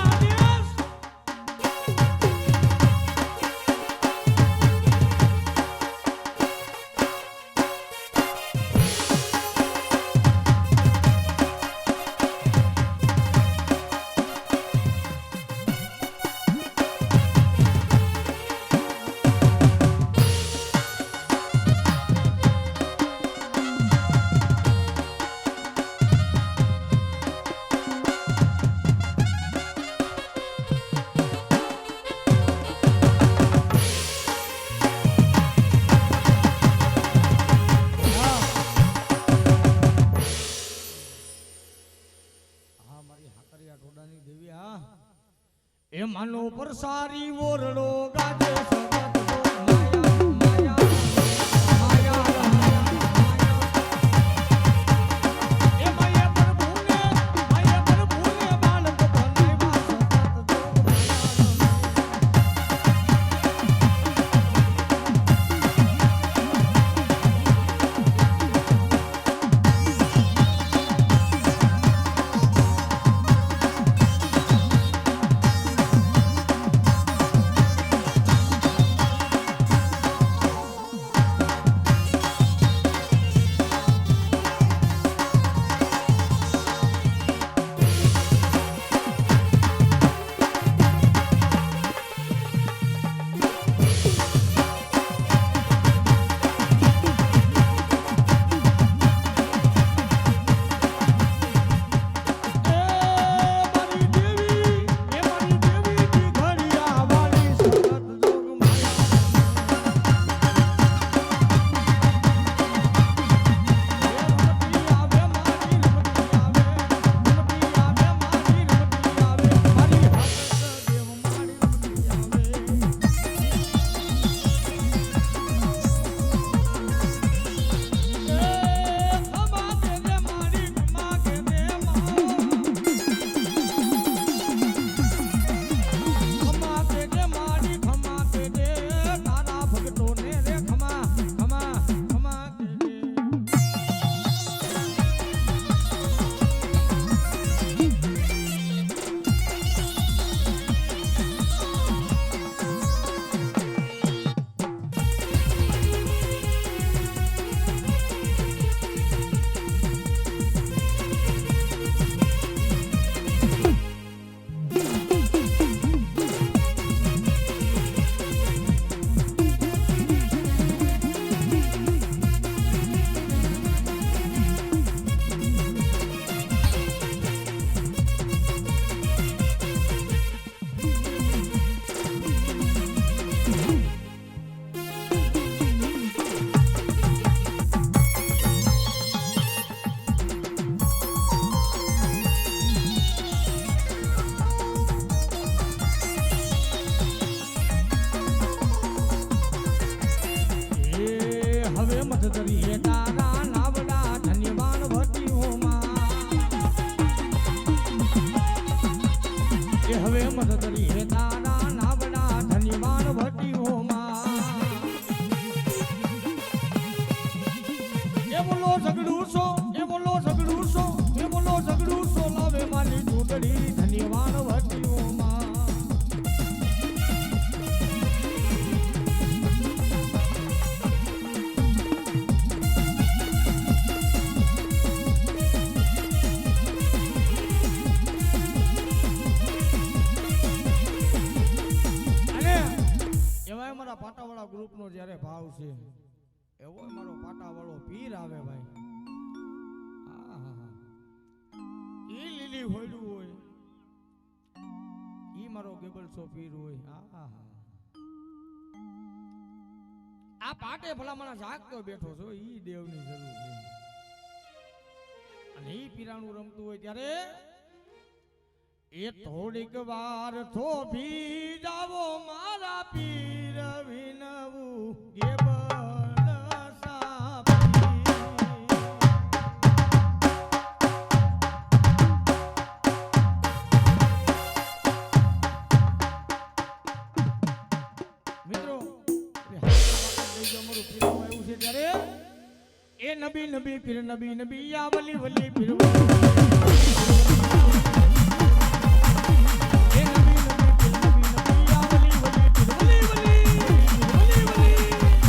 એ માનો પરસારી ઓરડો ગાજે સગત માયા માયા એ માયા પ્રભુને બાળક બનાવ્યા હવે મત ધરીએ તારા આવશે એવો મારો પાટા વાળો પીર આવે ભાઈ. ઈ લીલી હોયડું હોય ઈ મારો ગેબલસો પીર હોય. આ પાટે ભલામણા જાગતો બેઠો છો ઈ દેવની જરૂર છે. અને ઈ પીરાણું રમતું હોય ત્યારે એ થોડીક વાર થોભી જાવો મારા પીર વિનવું ગેબલ એ નબી નબી પીર નબી નબી યા વલી વલી પીર એ નબી નબી પીર નબી નબી યા વલી વલી પીર વલી વલી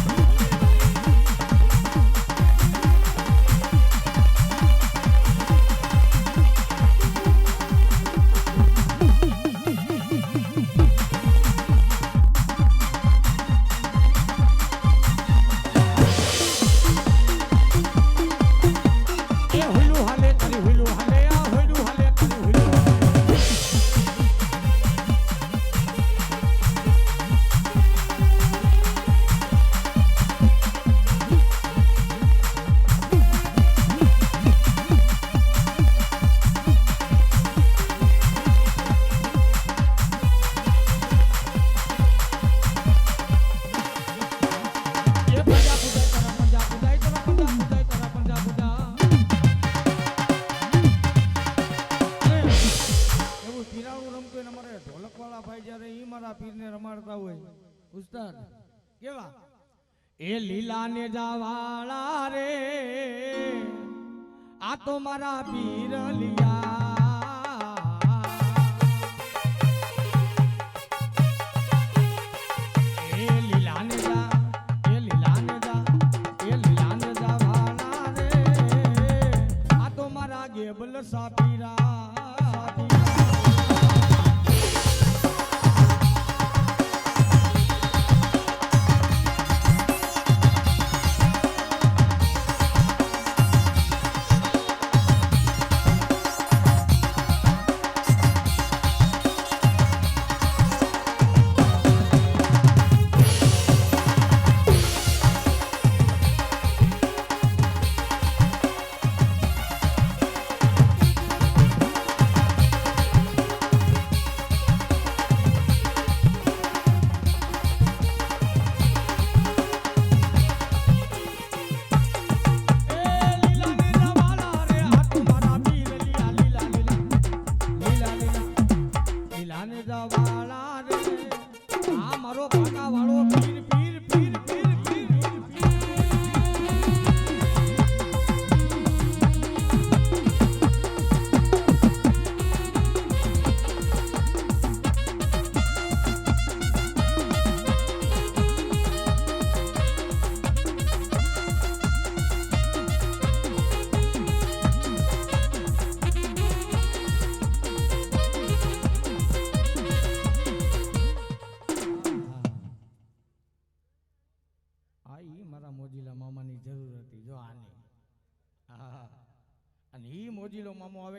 કેવા એ લીલા ને જાવાળા રે આ તો મારા પીર લીયા એ લીલા ને જા એ લીલા ને જા એ લીલા ને જાવાળા રે આ તો મારા ગેબલ સાપીરા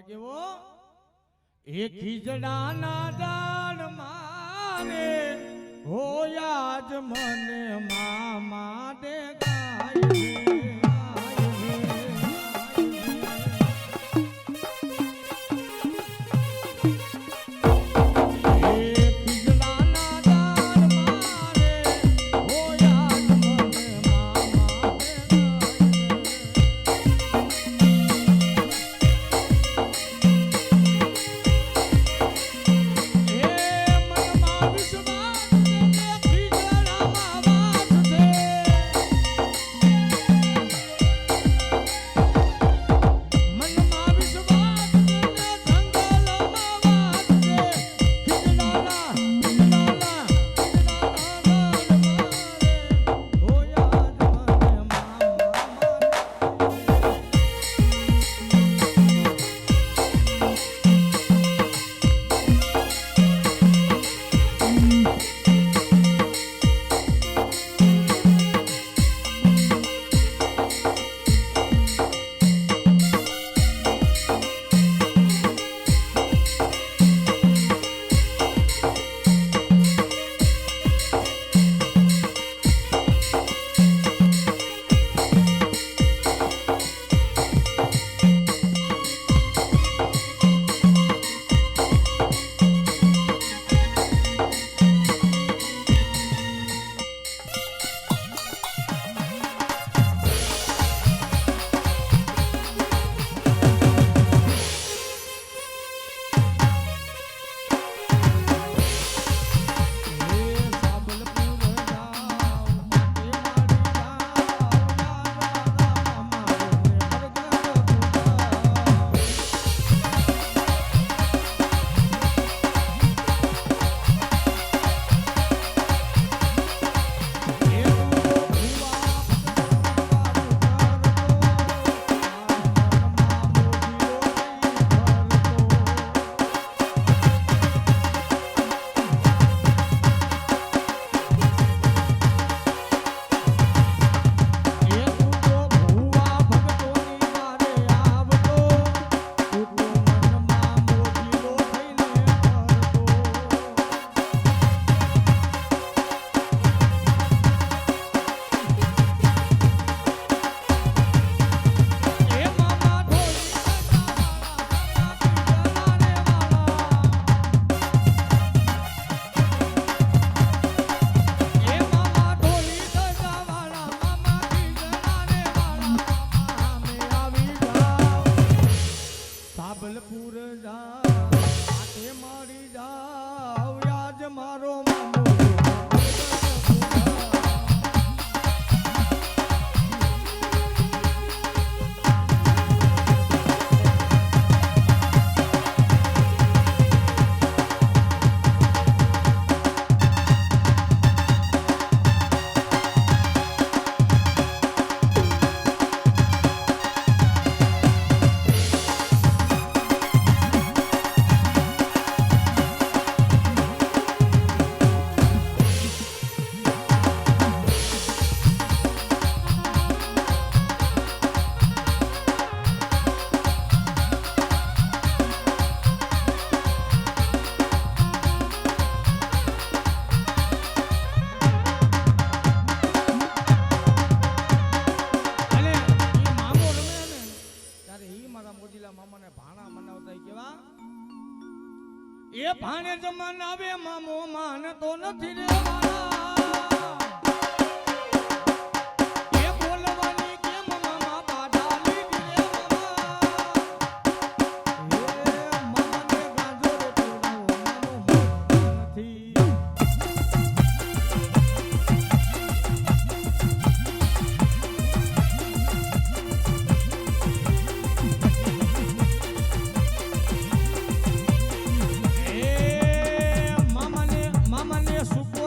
કેવો એ ખીજડાના ડાળ મારે હોયા જ મને મામા દેખાય એ ભાણે જમાન આવે મામો માન તો નથી રે મારા એ બોલવાની કેમ મામા બાધા લીધી રે મામા એ મામાને ગાંજો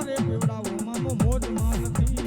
રે પીવડાવો મામો નથી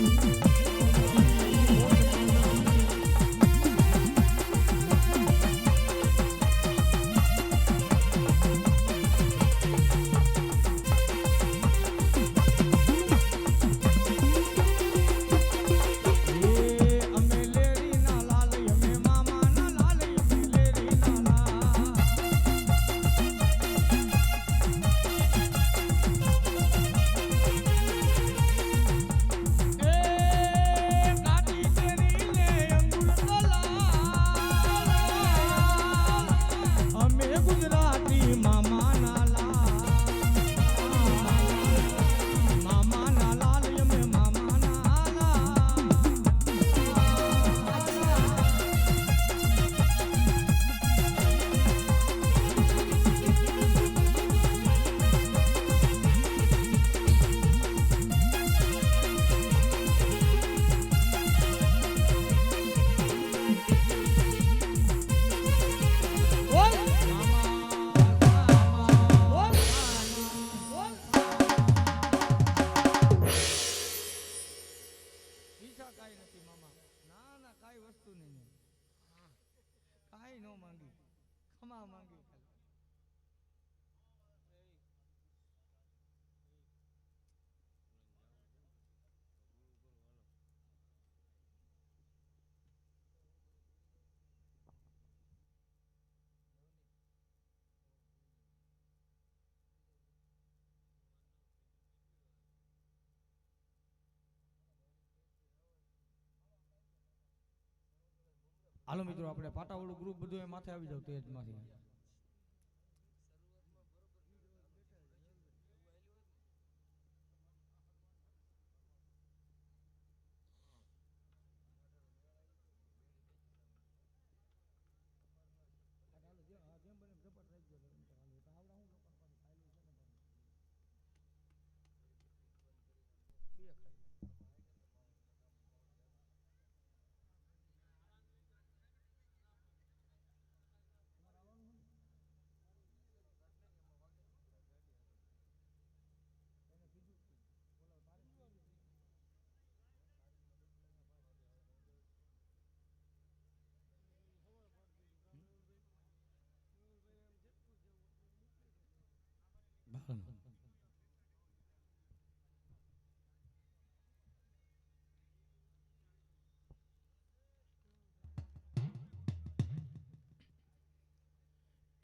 હાલો મિત્રો આપણે પાટાવાળું ગ્રુપ બધું માથે આવી જાવ તેજમાંથી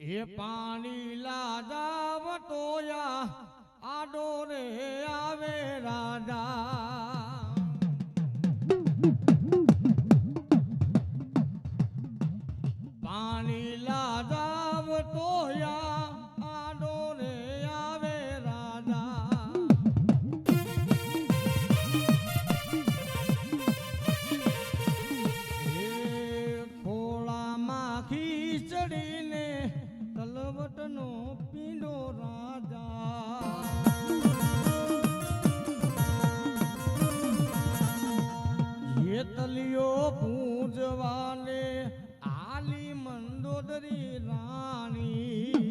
એ પાણી લાજા વટોયા આડો રે આવે રાજા પાણી લાજા વટોયા આડો રે આવે રાજા એ ખોળામાં ખીચડીને તલવટનો પીંડો રાજા એ તલિયો પૂજવાને આલી મંદોદરી રાણી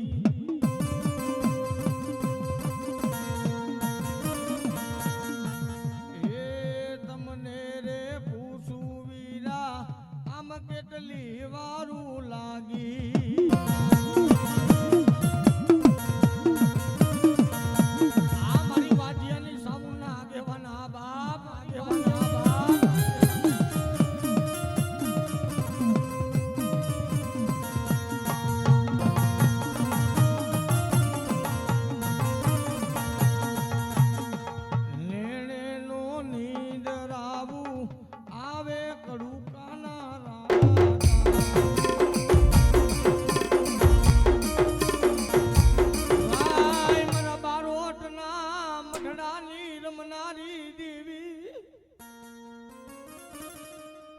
એ તમને રે પૂછું વીરા આમ કેટલી વારું લાગી આવે કડુકાના રાજા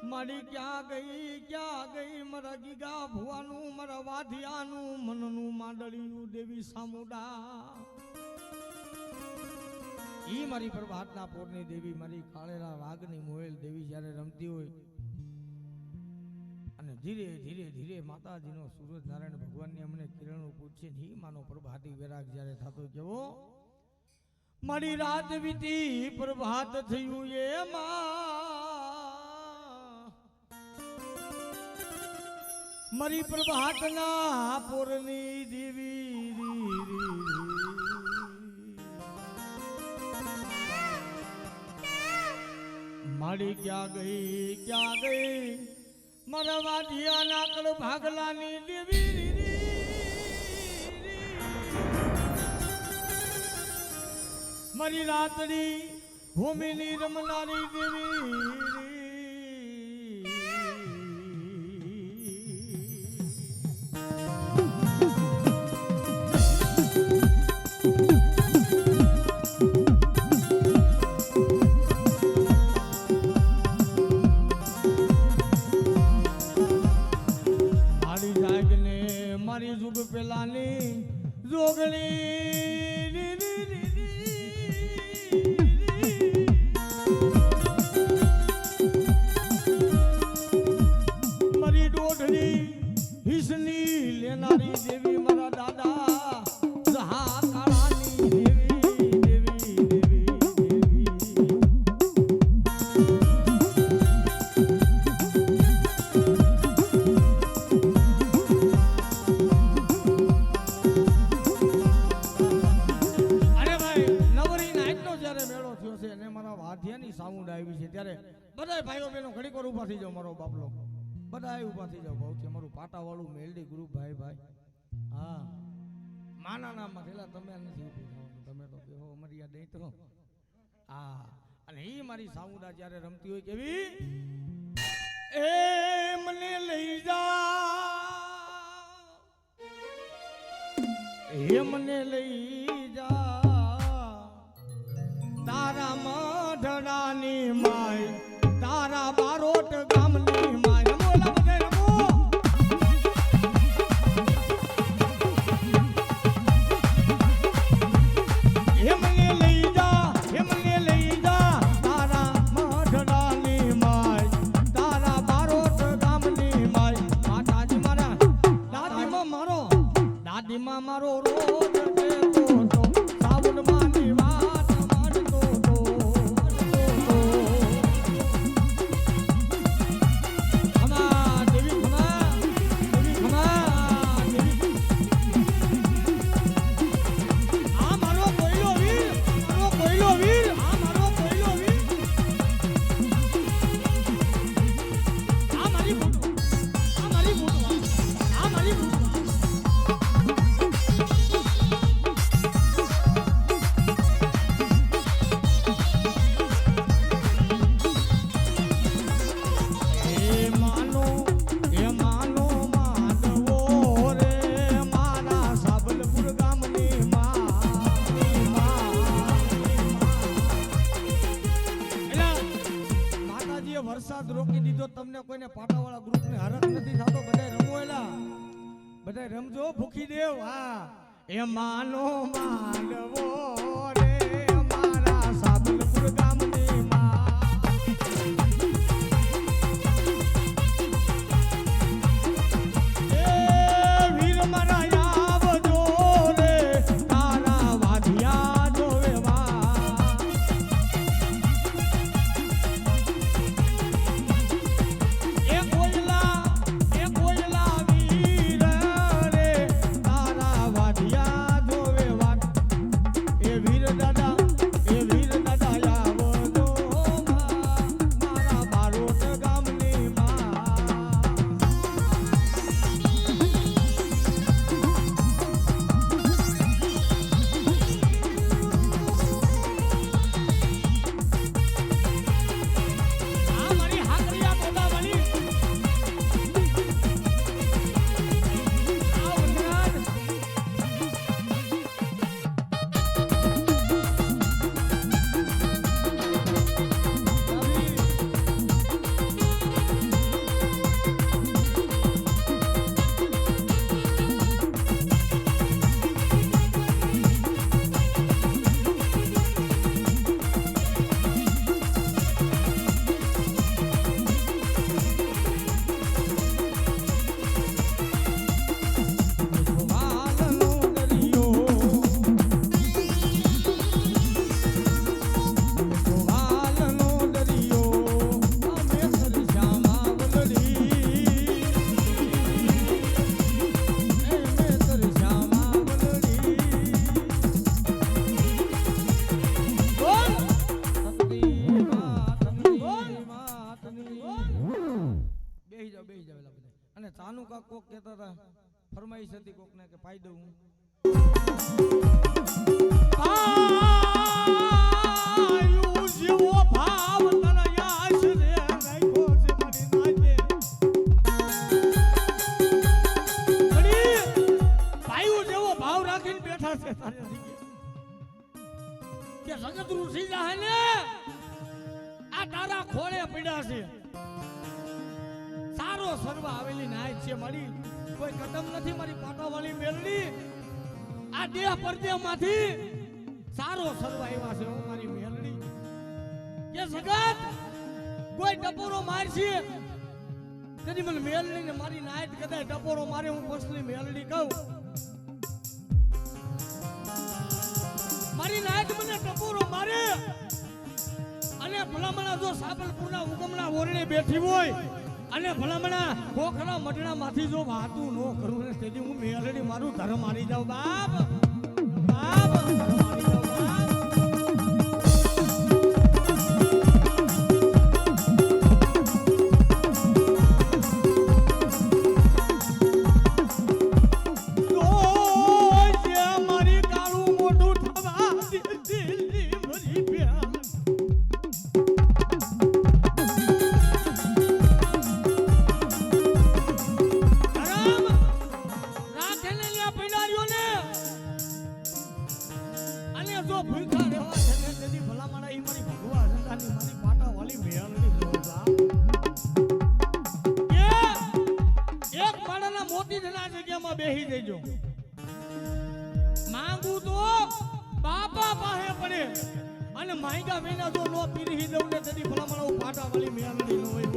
મારી ક્યાં ગઈ મારા ગીગા ભુવાનું મારા વાધિયાનું મનનું માંડળિયું દેવી સામુડા ઈ મારી પ્રભાતના પોરની દેવી મારી કાળેલા વાઘની મોહેલ દેવી જ્યારે રમતી હોય અને ધીરે ધીરે ધીરે માતાજીનો સૂરજ નારાયણ ભગવાનની અમને કિરણો પૂછે ને માનો પ્રભાતી વિરાગ જ્યારે થતો કેવો મારી રાત વીતી પ્રભાત થયું એમાં મારી પ્રભાતના પોરની દેવી મારી ક્યાં ગઈ મારા વાઢિયા નાકળ ભાગલાની દેવી મારી રાતડી ભૂમિની રમનારી દેવી મારી જુગ પેલાની જોગણી મારી દોઢની હિસની લેનારી દેવી મારા દાદા જહા કાળાની દેવી સાઉન્ડ આવી છે ત્યારે બધા ભાઈઓ બહેનો ઘડીક વાર ઊભા થઈ જાઓ મારો બાપલો બધા ઊભા થઈ જાઓ ભાવ છે અમારું પાટાવાળું મેલડી ગ્રુપ ભાઈ હા માના નામમાં થયેલા તમે નથી ઊભું થવાનું તમે તો કહો અમારી યાદ નહીં તો હા અને એ મારી સાઉન્ડા જ્યારે રમતી હોય કેવી એ મને લઈ જા એ મને લઈ જા તારા મઢડાની માય તારા બારોટ ગામની માય રમો બધે રમો એ મને લઈ જા તારા મઢડાની માય તારા બારોટ ગામની માય માતાજી મારા દાદીમાં મારો રોજ દેતો તો સાવન માની વાત વરસાદ રોકી દીધો તમને કોઈને પાટાવાળા ગ્રુપને હરખ નથી થતો બધાય રમોયેલા બધાય રમજો ભૂખી દેવ હા એ માનો માંડવો રે મારા સાબલપુર ગામની વીર દાદા યાવજો ચાનું કાક કોક કહેતા હતા ફરમાઈશ હતી કોકને કે પાઈ દઉં હું પાયું જેવો ભાવ તારા યાશ રે રાખ્યો છે મારી નાજે અડી પાયું જેવો ભાવ રાખીને બેઠા છે તારે કે જગત રૂસી જાહે ને આ તારા ખોળે પડ્યા છે સારો સર્વા આવેલી નાય છે મારી કોઈ કદમ નથી મારી પાટાવાળી મેલડી આ દેહ પરદેહમાંથી સારો સર્વા આવ્યા છે હું મારી મેલડી કે જગત કોઈ ટપોરો મારશે તેની મને મેલડી ને મારી નાયત કદાચ ટપોરો મારે હું પસલી મેલડી કહું મારી નાયત મને ટપોરો મારે અને ભલામણા જો સાબલપુરના ઉગમના ઓરણે બેઠી હોય અને ભલામણા કોખરા મઢણામાંથી જો વાતું ન કરું ને તેથી હું મેલડી મારું ધર્મ મારી જાઉં બાપ બાપ ધર્મ મારી જાઉં બાપ બેહી દેજો માંગુ તો બાપા પાસે પડે અને માઈગા વિના જો નો પીરી દઉં ને તેની ભલામણ હું પાટા વાળી મેલડી નો હોય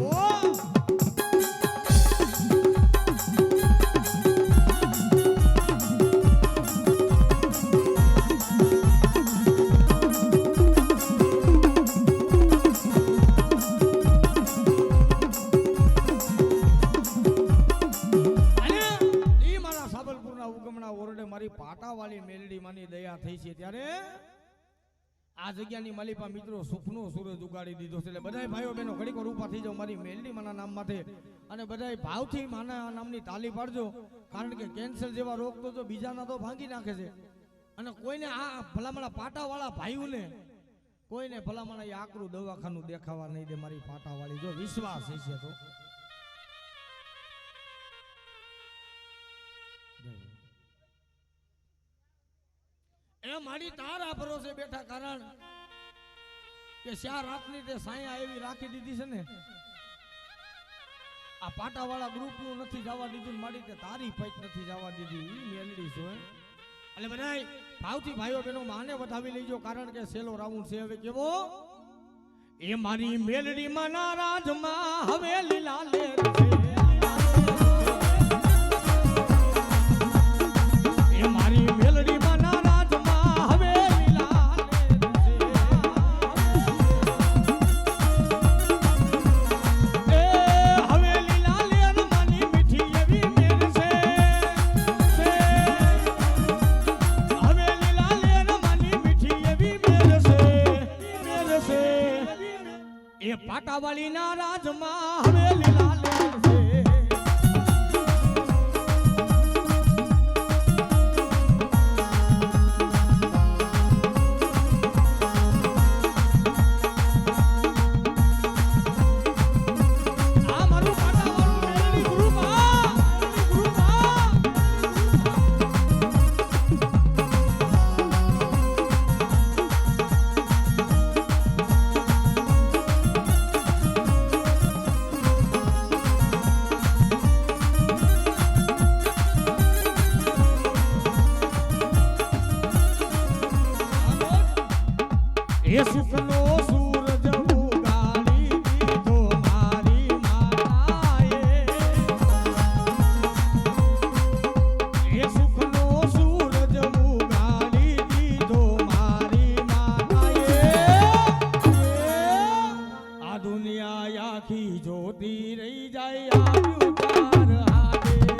પાટાવાળી મેલડી માની દયા થઈ છે ત્યારે આ જગ્યાની માલિપા મિત્રો સુખનો સૂરજ ઉગાડી દીધો છે એટલે બધાય ભાઈઓ બહેનો ઘડીક વાર ઊભા થઈ જાઓ મારી મેલડી માના નામ માટે અને બધાય ભાવથી માના નામની તાલી પાડજો કારણ કે કેન્સર જેવા રોગ તો બીજાના તો ભાંગી નાખે છે અને કોઈને આ ભલામણા પાટાવાળા ભાઈઓને કોઈને ભલામણા એ આકરું દવાખાનું દેખાવા નહીં દે મારી પાટાવાળી જો વિશ્વાસ હશે તો એ મારી તારા ભરોસે બેઠા કારણ કે શા રાતની તે સાયા એવી રાખી દીધી છે ને આ પાટાવાળા ગ્રુપનું નથી જવા દીધું મારી તે તારી પૈત નથી જવા દીધી ઈ મેલડી છો એટલે બધાય ભાવથી ભાઈઓ બહેનો માને વધાવી લેજો કારણ કે સેલો રાઉન્ડ છે હવે કેવો એ મારી મેલડી માં નારાજમાં હવે લીલા લે એ મારી મેલડી માં પાટાવાળી ના રાજમાં હવે લીલા લે એ સુખનો સૂરજ ઉગાડી દીધો મારી માતાએ એ સુખનો સૂરજ ઉગાડી દીધો મારી માતાએ આ દુનિયા આખી જોતી રહી જાય આવ્યું તાર હાથે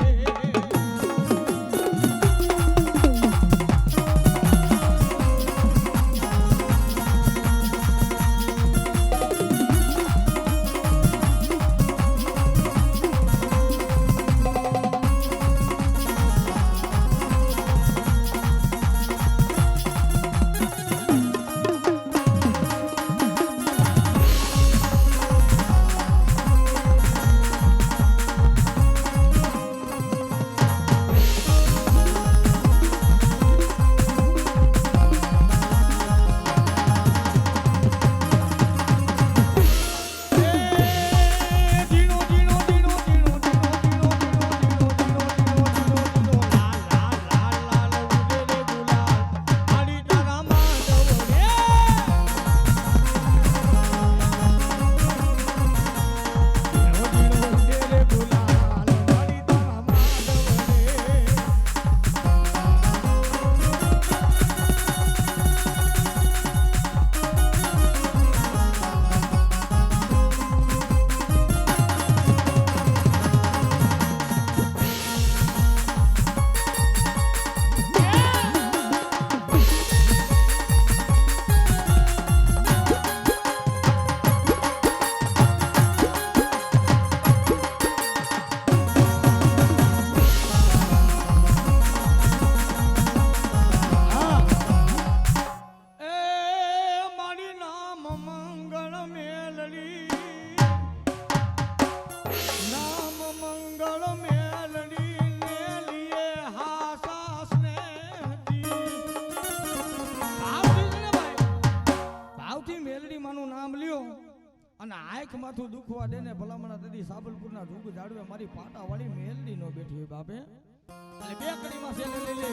માથું દુખવા દે ને ભલામણા તેથી સાબલપુરના ધૂગ જાડવે મારી પાટા વાળી મેલડી નો બેઠી હોય બાપે એટલે બે કડીમાં છે લઈ લે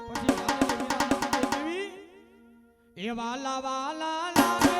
પછી દેવી એ વાલા વાલા લાગે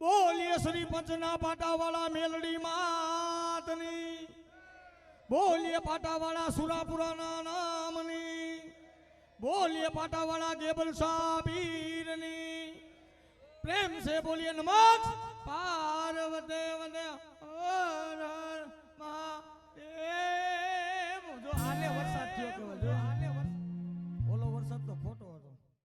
બોલીએ શ્રી પંચના પાટાવાળા મેલડી માતની બોલીએ પાટાવાળા સુરાપુરાના નામની બોલીએ પાટાવાળા ગેબલ સાબીરની પ્રેમ से बोलिए नमः